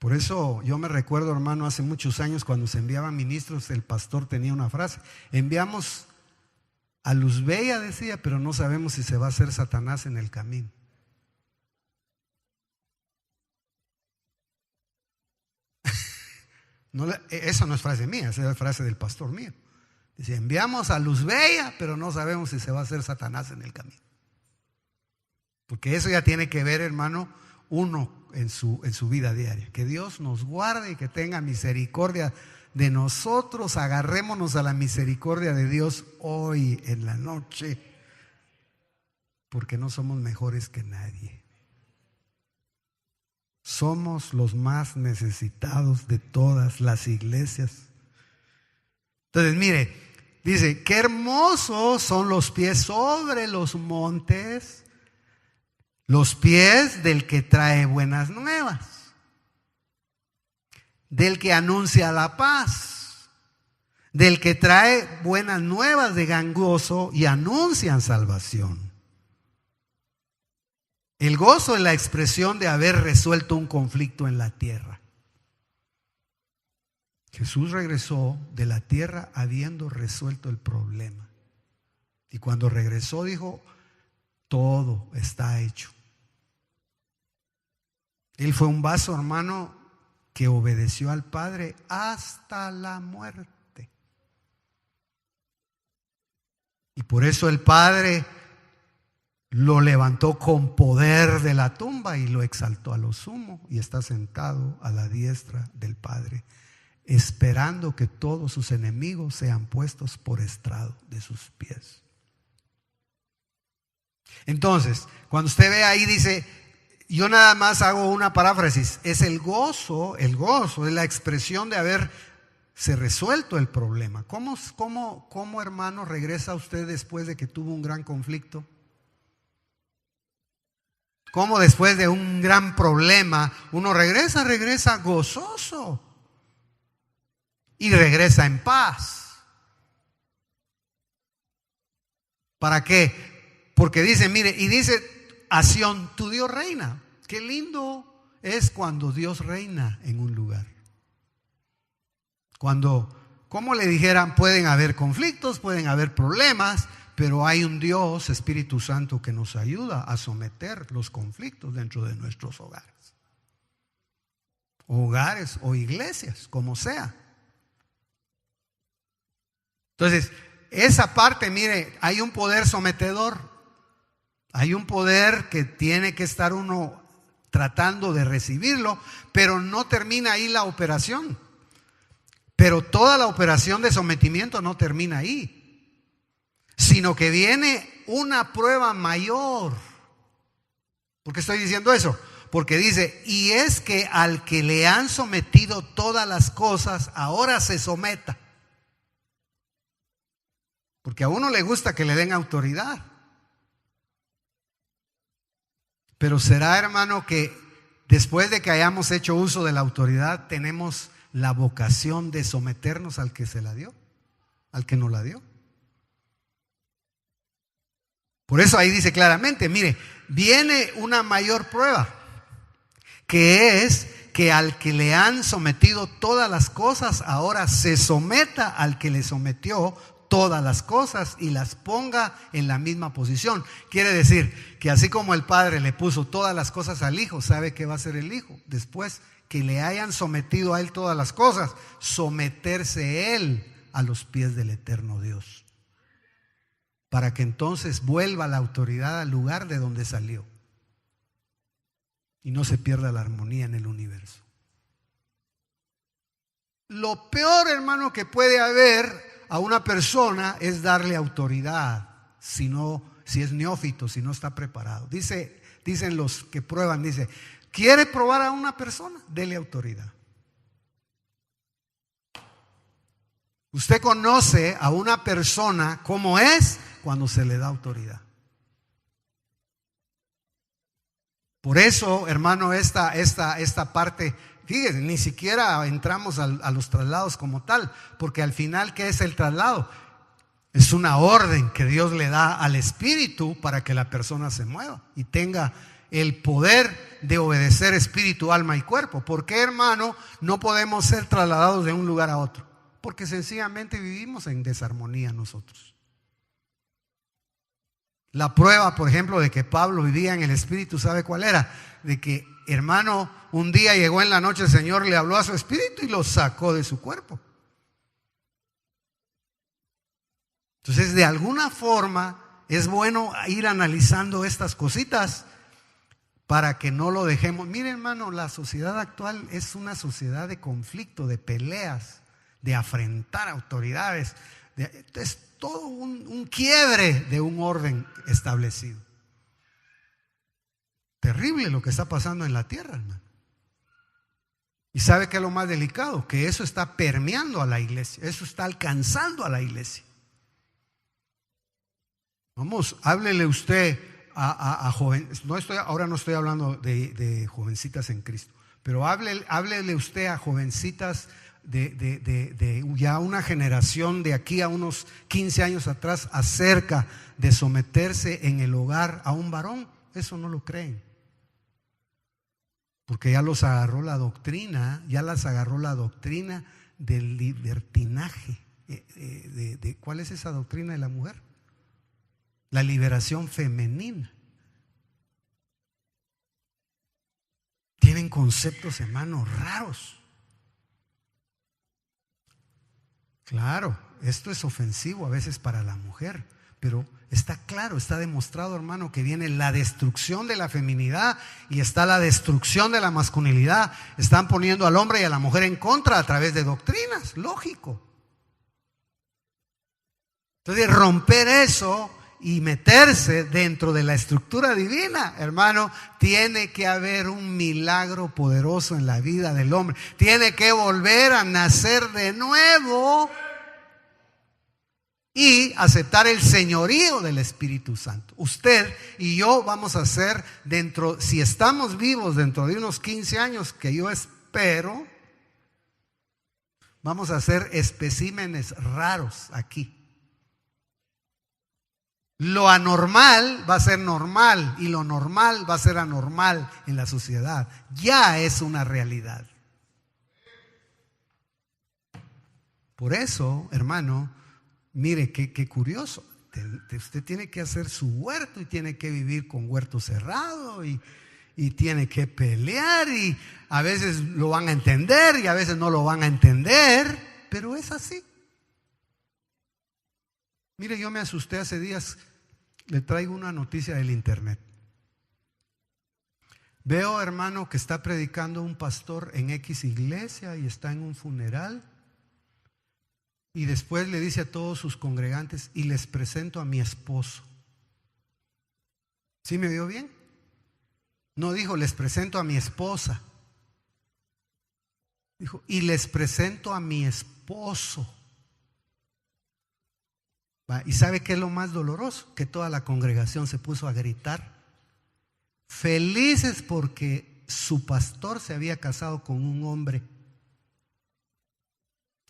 Speaker 1: Por eso yo me recuerdo, hermano, hace muchos años cuando se enviaban ministros, el pastor tenía una frase: enviamos a luz bella, decía, pero no sabemos si se va a hacer Satanás en el camino. Eso no es frase mía, esa es frase del pastor mío. Dice: enviamos a luz bella, pero no sabemos si se va a hacer Satanás en el camino. Porque eso ya tiene que ver, hermano, uno en su vida diaria. Que Dios nos guarde y que tenga misericordia de nosotros. Agarrémonos a la misericordia de Dios hoy en la noche, porque no somos mejores que nadie. Somos los más necesitados de todas las iglesias. Entonces, mire, dice: qué hermosos son los pies sobre los montes, los pies del que trae buenas nuevas, del que anuncia la paz, del que trae buenas nuevas de gran gozo y anuncian salvación. El gozo es la expresión de haber resuelto un conflicto en la tierra. Jesús regresó de la tierra habiendo resuelto el problema. Y cuando regresó dijo: todo está hecho. Él fue un vaso, hermano, que obedeció al Padre hasta la muerte. Y por eso el Padre lo levantó con poder de la tumba y lo exaltó a lo sumo, y está sentado a la diestra del Padre, esperando que todos sus enemigos sean puestos por estrado de sus pies. Entonces, cuando usted ve ahí, dice, yo nada más hago una paráfrasis, es el gozo es la expresión de haberse resuelto el problema. ¿Cómo, hermano, regresa usted después de que tuvo un gran conflicto? ¿Cómo después de un gran problema uno regresa gozoso y regresa en paz? ¿Para qué? Porque dice, mire, y dice a Sión: tu Dios reina. Qué lindo es cuando Dios reina en un lugar. Cuando, como le dijeran, pueden haber conflictos, pueden haber problemas, pero hay un Dios, Espíritu Santo, que nos ayuda a someter los conflictos dentro de nuestros hogares. Hogares o iglesias, como sea. Entonces, esa parte, mire, hay un poder sometedor. Hay un poder que tiene que estar uno tratando de recibirlo, pero no termina ahí la operación. Pero toda la operación de sometimiento no termina ahí, sino que viene una prueba mayor. ¿Por qué estoy diciendo eso? Porque dice: y es que al que le han sometido todas las cosas, ahora se someta. Porque a uno le gusta que le den autoridad. Pero será, hermano, que después de que hayamos hecho uso de la autoridad, tenemos la vocación de someternos al que se la dio, al que nos la dio. Por eso ahí dice claramente, mire, viene una mayor prueba, que es que al que le han sometido todas las cosas, ahora se someta al que le sometió todas las cosas y las ponga en la misma posición. Quiere decir que así como el Padre le puso todas las cosas al Hijo, ¿sabe qué va a hacer el Hijo? Después que le hayan sometido a Él todas las cosas, someterse Él a los pies del eterno Dios, para que entonces vuelva la autoridad al lugar de donde salió y no se pierda la armonía en el universo. Lo peor, hermano, que puede haber a una persona es darle autoridad si es neófito, si no está preparado. Dicen los que prueban, dice: ¿quiere probar a una persona? Dele autoridad. Usted conoce a una persona cómo es cuando se le da autoridad. Por eso, hermano, esta parte, fíjense, ni siquiera entramos a los traslados como tal, porque al final, ¿qué es el traslado? Es una orden que Dios le da al Espíritu para que la persona se mueva y tenga el poder de obedecer espíritu, alma y cuerpo. ¿Por qué, hermano, no podemos ser trasladados de un lugar a otro? Porque sencillamente vivimos en desarmonía nosotros. La prueba, por ejemplo, de que Pablo vivía en el espíritu, ¿sabe cuál era? De que, hermano, un día llegó en la noche, el Señor le habló a su espíritu y lo sacó de su cuerpo. Entonces, de alguna forma, es bueno ir analizando estas cositas para que no lo dejemos. Mire, hermano, la sociedad actual es una sociedad de conflicto, de peleas, de afrentar autoridades. Es todo un quiebre de un orden establecido. Terrible lo que está pasando en la tierra, hermano. ¿Y sabe qué es lo más delicado? Que eso está permeando a la iglesia, eso está alcanzando a la iglesia. Vamos, háblele usted a jóvenes. Ahora no estoy hablando de jovencitas en Cristo, pero háblele usted a jovencitas de ya una generación de aquí a unos 15 años atrás acerca de someterse en el hogar a un varón. Eso no lo creen, porque ya los agarró la doctrina, del libertinaje. ¿Cuál es esa doctrina de la mujer? La liberación femenina. Tienen conceptos, hermanos, raros. Claro, esto es ofensivo a veces para la mujer, pero está claro, está demostrado, hermano, que viene la destrucción de la feminidad y está la destrucción de la masculinidad. Están poniendo al hombre y a la mujer en contra a través de doctrinas, lógico. Entonces, romper eso y meterse dentro de la estructura divina, hermano, tiene que haber un milagro poderoso en la vida del hombre. Tiene que volver a nacer de nuevo y aceptar el señorío del Espíritu Santo. Usted y yo vamos a ser si estamos vivos dentro de unos 15 años, que yo espero, vamos a ser especímenes raros aquí. Lo anormal va a ser normal y lo normal va a ser anormal en la sociedad. Ya es una realidad. Por eso, hermano, mire qué curioso. Usted tiene que hacer su huerto y tiene que vivir con huerto cerrado y tiene que pelear, y a veces lo van a entender y a veces no lo van a entender, pero es así. Mire, yo me asusté hace días. Le traigo una noticia del internet. Veo, hermano, que está predicando un pastor en X iglesia y está en un funeral. Y después le dice a todos sus congregantes: y les presento a mi esposo. ¿Sí me vio bien? No dijo les presento a mi esposa. Dijo: y les presento a mi esposo. ¿Y sabe qué es lo más doloroso? Que toda la congregación se puso a gritar, felices porque su pastor se había casado con un hombre.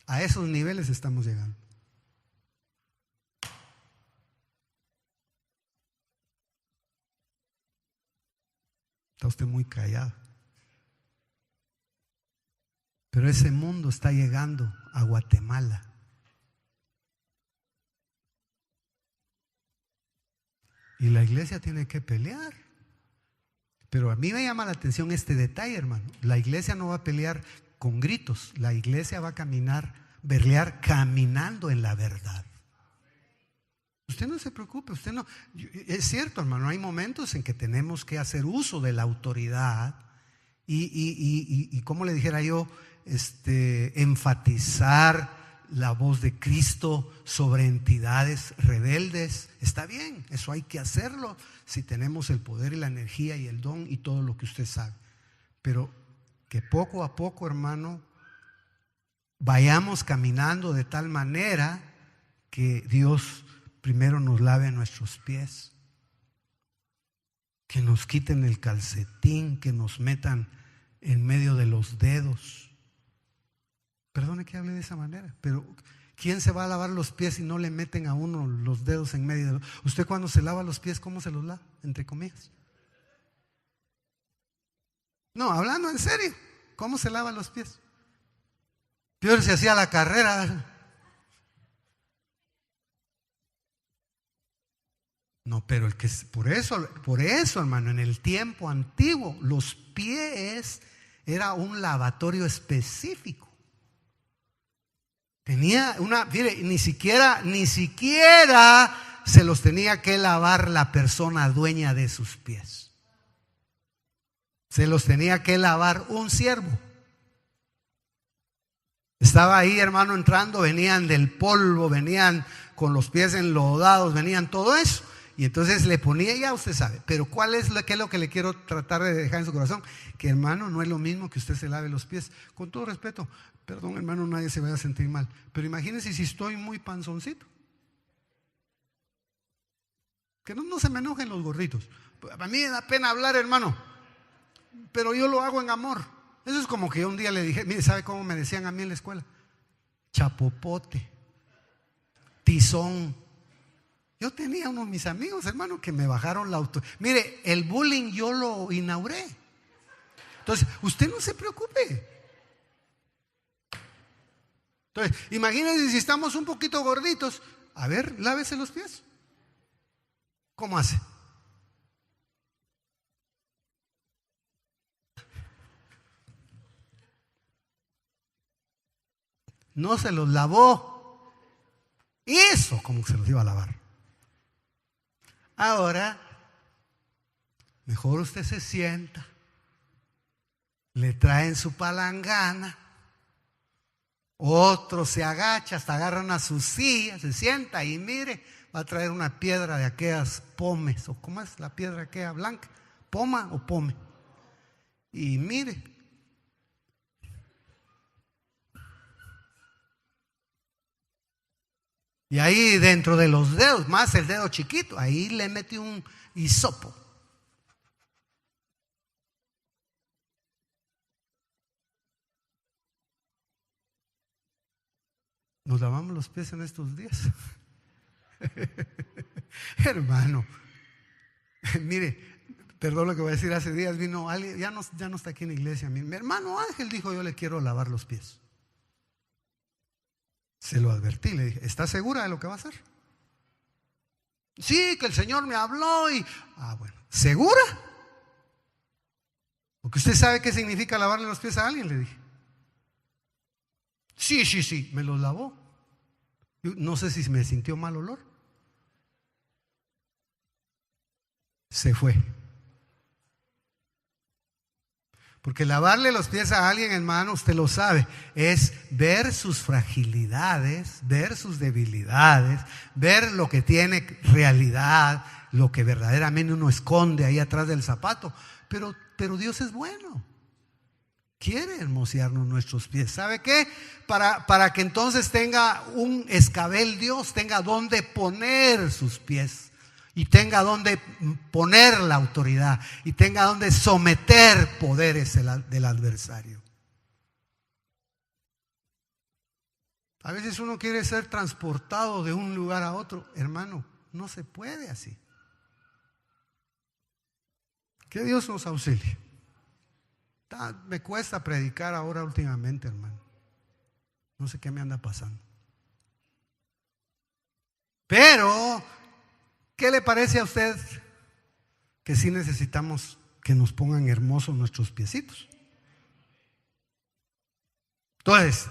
Speaker 1: A esos niveles estamos llegando. Está usted muy callado. Pero ese mundo está llegando a Guatemala. Y la iglesia tiene que pelear. Pero a mí me llama la atención este detalle, hermano. La iglesia no va a pelear con gritos. La iglesia va a pelear caminando en la verdad. Usted no se preocupe, es cierto, hermano, hay momentos en que tenemos que hacer uso de la autoridad y como le dijera yo, enfatizar la voz de Cristo sobre entidades rebeldes. Está bien, eso hay que hacerlo si tenemos el poder y la energía y el don y todo lo que usted sabe. Pero que poco a poco, hermano, vayamos caminando de tal manera que Dios primero nos lave nuestros pies, que nos quiten el calcetín, que nos metan en medio de los dedos. Perdone que hable de esa manera, pero ¿quién se va a lavar los pies si no le meten a uno los dedos en medio de los? Usted cuando se lava los pies, ¿cómo se los lava? Entre comillas. No, hablando en serio, ¿cómo se lava los pies? Peor se hacía la carrera. No, pero el que por eso, hermano, en el tiempo antiguo, los pies era un lavatorio específico. Tenía mire, ni siquiera se los tenía que lavar la persona dueña de sus pies. Se los tenía que lavar un siervo. Estaba ahí, hermano, entrando, venían del polvo, venían con los pies enlodados, venían todo eso. Y entonces le ponía, ya usted sabe, pero qué es lo que le quiero tratar de dejar en su corazón? Que, hermano, no es lo mismo que usted se lave los pies. Con todo respeto, perdón, hermano, nadie se vaya a sentir mal, pero imagínese si estoy muy panzoncito. Que no se me enojen los gorditos. A mí me da pena hablar, hermano, pero yo lo hago en amor. Eso es como que yo un día le dije, mire, ¿sabe cómo me decían a mí en la escuela? Chapopote, tizón. Yo tenía unos de mis amigos, hermano, que me bajaron la autoridad. Mire, el bullying yo lo inauguré. Entonces, usted no se preocupe. Entonces, imagínense si estamos un poquito gorditos. A ver, lávese los pies. ¿Cómo hace? No se los lavó. Eso, como se los iba a lavar. Ahora, mejor usted se sienta, le traen su palangana, otro se agacha, hasta agarran a su silla, se sienta y mire, va a traer una piedra de aquellas pomes, o ¿cómo es la piedra aquella blanca? ¿Poma o pome? Y mire, y ahí dentro de los dedos, más el dedo chiquito, ahí le mete un hisopo. Nos lavamos los pies en estos días. Hermano, mire, perdón lo que voy a decir, hace días vino alguien, ya no está aquí en la iglesia, mi hermano Ángel dijo, yo le quiero lavar los pies. Se lo advertí, le dije, ¿está segura de lo que va a hacer? Sí, que el Señor me habló y... bueno, ¿segura? Porque usted sabe qué significa lavarle los pies a alguien, le dije. Sí, me los lavó. Yo no sé si me sintió mal olor. Se fue. Porque lavarle los pies a alguien, hermano, usted lo sabe, es ver sus fragilidades, ver sus debilidades, ver lo que tiene realidad, lo que verdaderamente uno esconde ahí atrás del zapato. Pero Dios es bueno. Quiere hermosearnos nuestros pies. ¿Sabe qué? Para que entonces tenga un escabel Dios, tenga donde poner sus pies. Y tenga donde poner la autoridad. Y tenga donde someter poderes del adversario. A veces uno quiere ser transportado de un lugar a otro. Hermano, no se puede así. Que Dios nos auxilie. Me cuesta predicar ahora últimamente, hermano. No sé qué me anda pasando. Pero, ¿qué le parece a usted que sí necesitamos que nos pongan hermosos nuestros piecitos? Entonces,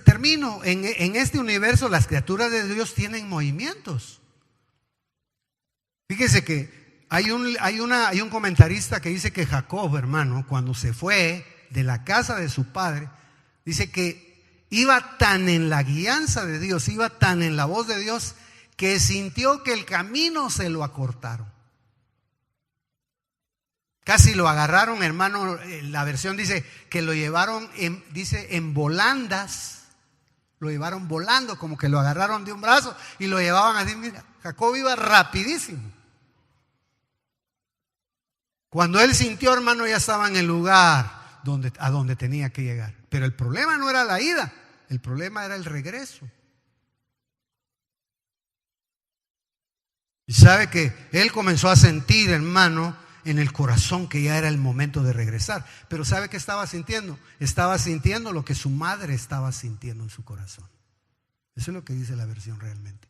Speaker 1: termino. En este universo las criaturas de Dios tienen movimientos. Fíjese que hay un comentarista que dice que Jacob, hermano, cuando se fue de la casa de su padre, dice que iba tan en la guianza de Dios, iba tan en la voz de Dios, que sintió que el camino se lo acortaron. Casi lo agarraron, hermano. La versión dice que lo llevaron en volandas. Lo llevaron volando, como que lo agarraron de un brazo y lo llevaban así. Mira, Jacob iba rapidísimo. Cuando él sintió, hermano, ya estaba en el lugar a donde tenía que llegar. Pero el problema no era la ida, el problema era el regreso. Y sabe que él comenzó a sentir, hermano, en el corazón que ya era el momento de regresar. Pero ¿sabe qué estaba sintiendo? Estaba sintiendo lo que su madre estaba sintiendo en su corazón. Eso es lo que dice la versión realmente.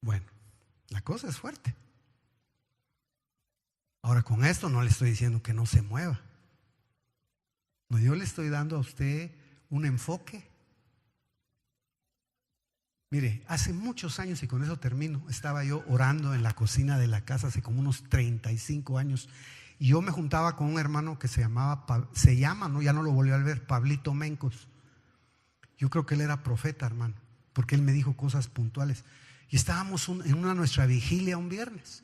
Speaker 1: Bueno, la cosa es fuerte. Ahora, con esto no le estoy diciendo que no se mueva. No, yo le estoy dando a usted un enfoque. Mire, hace muchos años, y con eso termino, estaba yo orando en la cocina de la casa hace como unos 35 años, y yo me juntaba con un hermano que ya no lo volví a ver, Pablito Mencos. Yo creo que él era profeta, hermano, porque él me dijo cosas puntuales. Y estábamos en nuestra vigilia un viernes.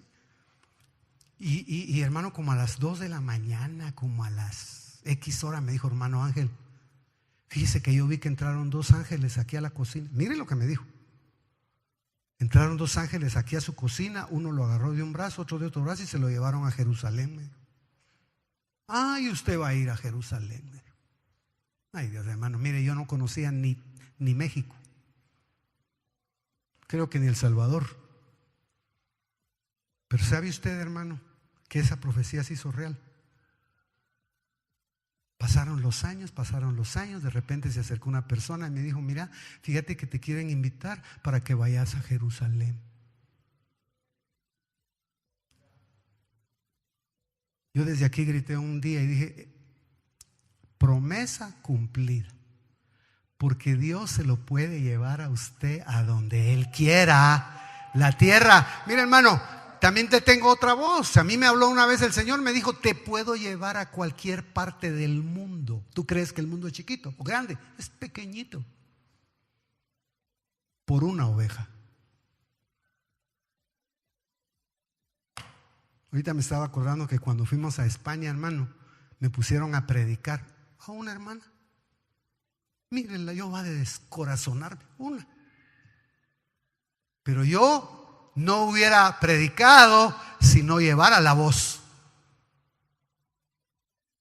Speaker 1: Y hermano, como a las 2 de la mañana, como a las X hora, me dijo: hermano Ángel, fíjese que yo vi que entraron 2 ángeles aquí a la cocina. Mire lo que me dijo. Entraron 2 ángeles aquí a su cocina, uno lo agarró de un brazo, otro de otro brazo, y se lo llevaron a Jerusalén. Ay, usted va a ir a Jerusalén. Ay, Dios, hermano, mire, yo no conocía ni México. Creo que ni El Salvador. Pero ¿sabe usted, hermano, que esa profecía se hizo real? Pasaron los años, de repente se acercó una persona y me dijo: mira, fíjate que te quieren invitar para que vayas a Jerusalén. Yo desde aquí grité un día y dije: promesa cumplida, porque Dios se lo puede llevar a usted a donde Él quiera. La tierra, mira, hermano, también te tengo otra voz. A mí me habló una vez el Señor, me dijo: te puedo llevar a cualquier parte del mundo. ¿Tú crees que el mundo es chiquito o grande? Es pequeñito. Por una oveja. Ahorita me estaba acordando que cuando fuimos a España, hermano, me pusieron a predicar a una hermana. Mírenla, yo va de descorazonarme, una. Pero yo no hubiera predicado si no llevara la voz.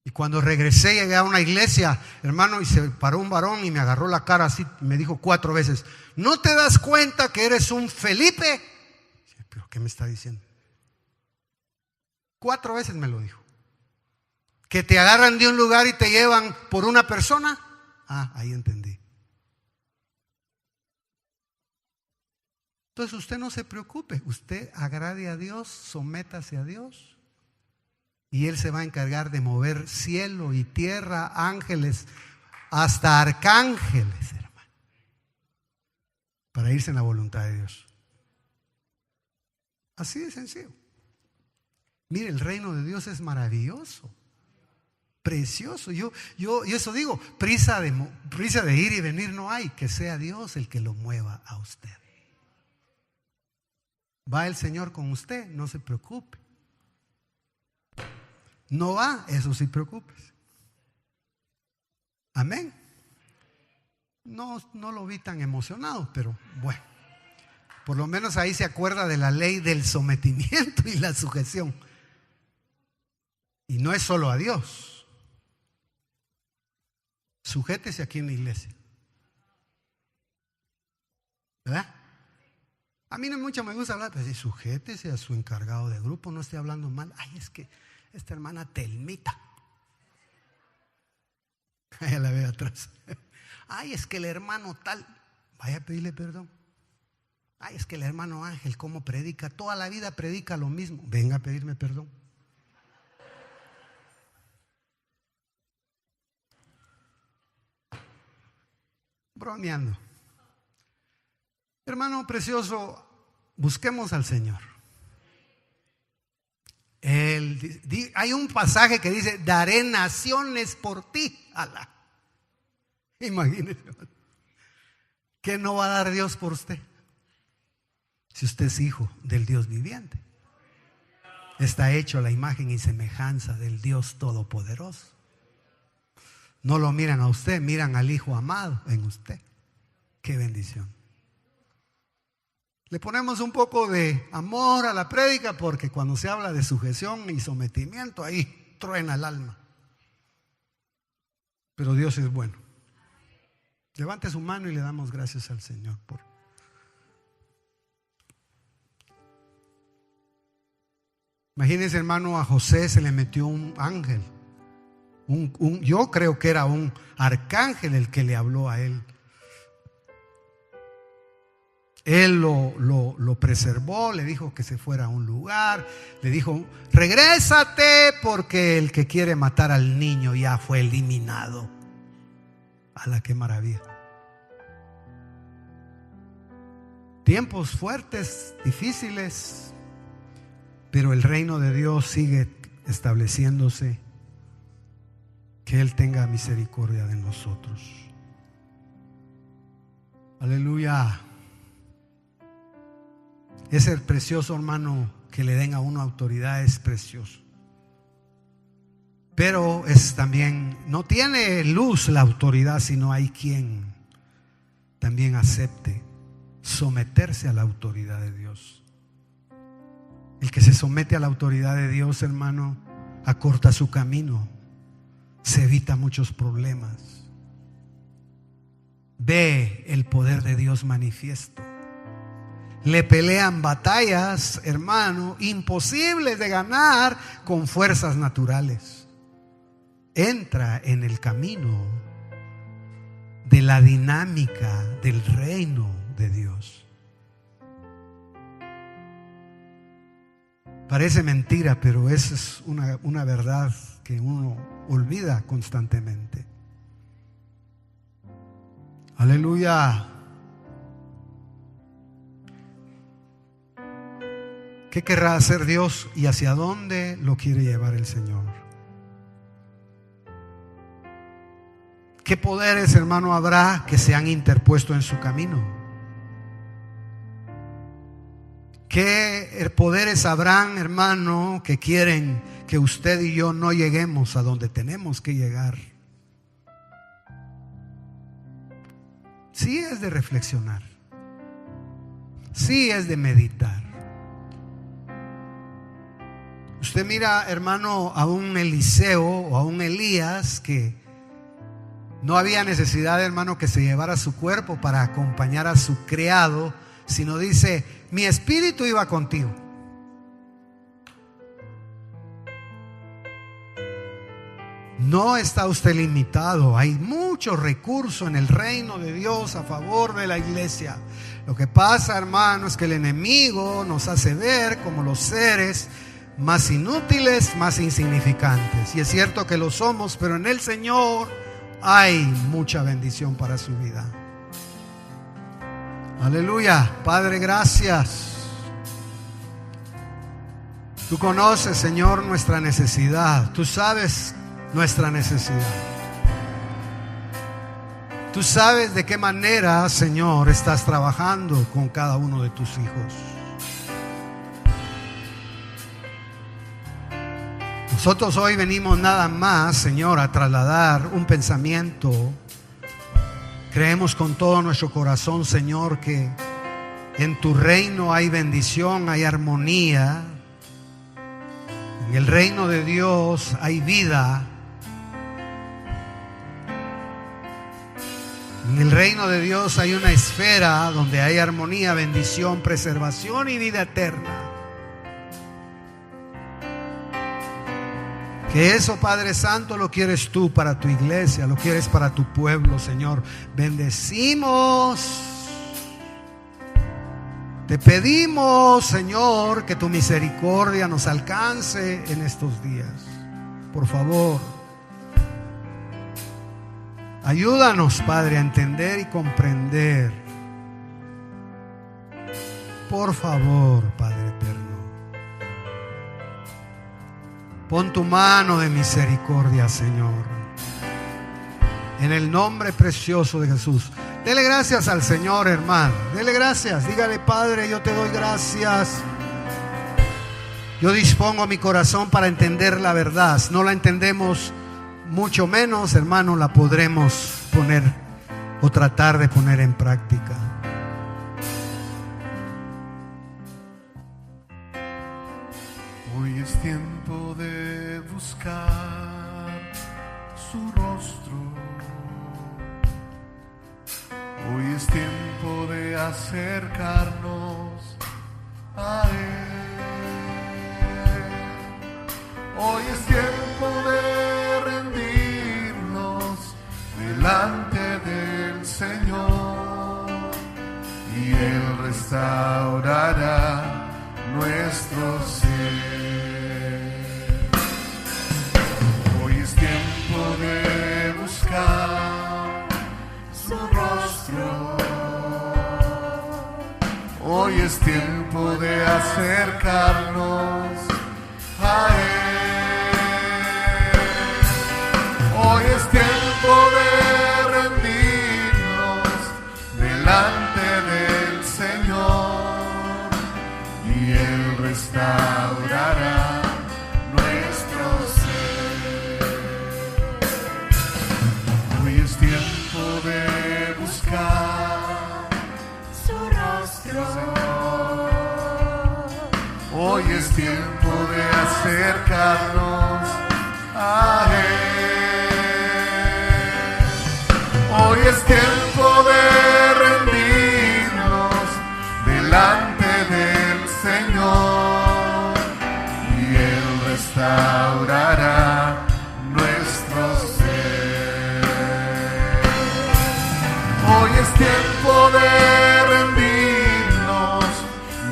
Speaker 1: Y cuando regresé, llegué a una iglesia, hermano, y se paró un varón y me agarró la cara así, y me dijo 4 veces: ¿no te das cuenta que eres un Felipe? ¿Pero qué me está diciendo? 4 veces me lo dijo. Que te agarran de un lugar y te llevan por una persona. Ah, ahí entendí. Entonces usted no se preocupe, usted agrade a Dios, sométase a Dios, y Él se va a encargar de mover cielo y tierra, ángeles, hasta arcángeles, hermano, para irse en la voluntad de Dios. Así de sencillo. Mire, el reino de Dios es maravilloso, precioso. Yo eso digo, prisa de ir y venir no hay, que sea Dios el que lo mueva a usted. Va el Señor con usted, no se preocupe. No va, eso sí, preocúpese. Amén. No lo vi tan emocionado, pero bueno, por lo menos ahí se acuerda de la ley del sometimiento y la sujeción. Y no es solo a Dios. Sujétese aquí en la iglesia, ¿verdad? A mí no mucho me gusta hablar, pero sí, sujétese a su encargado de grupo, no esté hablando mal. Ay, es que esta hermana Telmita, ahí la ve atrás. Ay, es que el hermano tal, vaya a pedirle perdón. Ay, es que el hermano Ángel, ¿cómo predica? Toda la vida predica lo mismo. Venga a pedirme perdón. Bromeando. Hermano precioso, busquemos al Señor. Hay un pasaje que dice: daré naciones por ti. Alá. Imagínese, ¿qué no va a dar Dios por usted? Si usted es hijo del Dios viviente, está hecho a la imagen y semejanza del Dios Todopoderoso. No lo miran a usted, miran al Hijo amado en usted. Qué bendición. Le ponemos un poco de amor a la prédica, porque cuando se habla de sujeción y sometimiento, ahí truena el alma. Pero Dios es bueno. Levante su mano y le damos gracias al Señor por Imagínense, hermano, a José se le metió un ángel. Yo creo que era un arcángel el que le habló a él. Él lo preservó, le dijo que se fuera a un lugar, le dijo: regrésate porque el que quiere matar al niño ya fue eliminado. ¡Hala, qué maravilla! Tiempos fuertes, difíciles, pero el reino de Dios sigue estableciéndose. Que Él tenga misericordia de nosotros. Aleluya. Ese precioso, hermano, que le den a uno autoridad es precioso. Pero es también, no tiene luz la autoridad si no hay quien también acepte someterse a la autoridad de Dios. El que se somete a la autoridad de Dios, hermano, acorta su camino, se evita muchos problemas, ve el poder de Dios manifiesto. Le pelean batallas, hermano, imposibles de ganar con fuerzas naturales. Entra en el camino de la dinámica del reino de Dios. Parece mentira, pero esa es una verdad que uno olvida constantemente. Aleluya. ¿Qué querrá hacer Dios y hacia dónde lo quiere llevar el Señor? ¿Qué poderes, hermano, habrá que se han interpuesto en su camino? ¿Qué poderes habrán, hermano, que quieren que usted y yo no lleguemos a donde tenemos que llegar? Sí es de reflexionar, sí es de meditar. Usted mira, hermano, a un Eliseo o a un Elías que no había necesidad, hermano, que se llevara su cuerpo para acompañar a su criado, sino dice: mi espíritu iba contigo. No está usted limitado. Hay mucho recurso en el reino de Dios a favor de la iglesia. Lo que pasa, hermano, es que el enemigo nos hace ver como los seres más inútiles, más insignificantes. Y es cierto que lo somos, pero en el Señor hay mucha bendición para su vida. Aleluya. Padre, gracias. Tú conoces, Señor, nuestra necesidad. Tú sabes nuestra necesidad. Tú sabes de qué manera, Señor, estás trabajando con cada uno de tus hijos. Nosotros hoy venimos nada más, Señor, a trasladar un pensamiento. Creemos con todo nuestro corazón, Señor, que en tu reino hay bendición, hay armonía. En el reino de Dios hay vida. En el reino de Dios hay una esfera donde hay armonía, bendición, preservación y vida eterna. Que eso, Padre Santo, lo quieres tú para tu iglesia, lo quieres para tu pueblo, Señor. Bendecimos. Te pedimos, Señor, que tu misericordia nos alcance en estos días. Por favor, ayúdanos, Padre, a entender y comprender. Por favor, Padre eterno. Pon tu mano de misericordia, Señor, en el nombre precioso de Jesús. Dele gracias al Señor, hermano. Dele gracias. Dígale: Padre, yo te doy gracias. Yo dispongo mi corazón para entender la verdad. No la entendemos, mucho menos, hermano, la podremos poner o tratar de poner en práctica.
Speaker 2: Hoy es tiempo de buscar su rostro. Hoy es tiempo de acercarnos a Él. acercarnos a Él. Hoy es tiempo de rendirnos delante del Señor y Él restaurará nuestro ser. Hoy es tiempo de buscar
Speaker 3: su rostro.
Speaker 2: Hoy es tiempo de acercarnos a Él. Hoy es tiempo de rendirnos delante del Señor y Él restaurará nuestro ser. Hoy es tiempo de rendirnos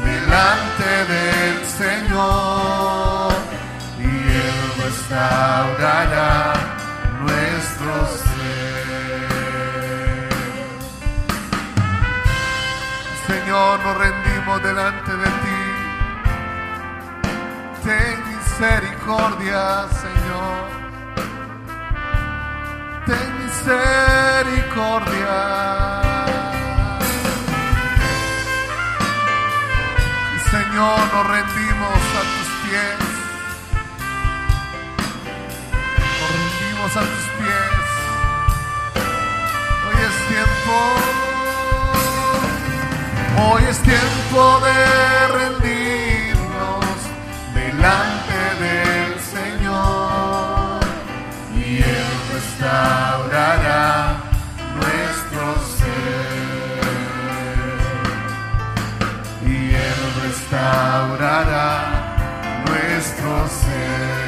Speaker 2: delante del Señor y Él restaurará nuestro ser. Señor, nos rendimos delante de ti. Ten misericordia, Señor. Ten misericordia. Señor, nos rendimos a tus pies. Nos rendimos a tus pies. Hoy es tiempo de rendirnos delante del Señor y Él restaurará nuestro ser. Y Él restaurará nuestro ser.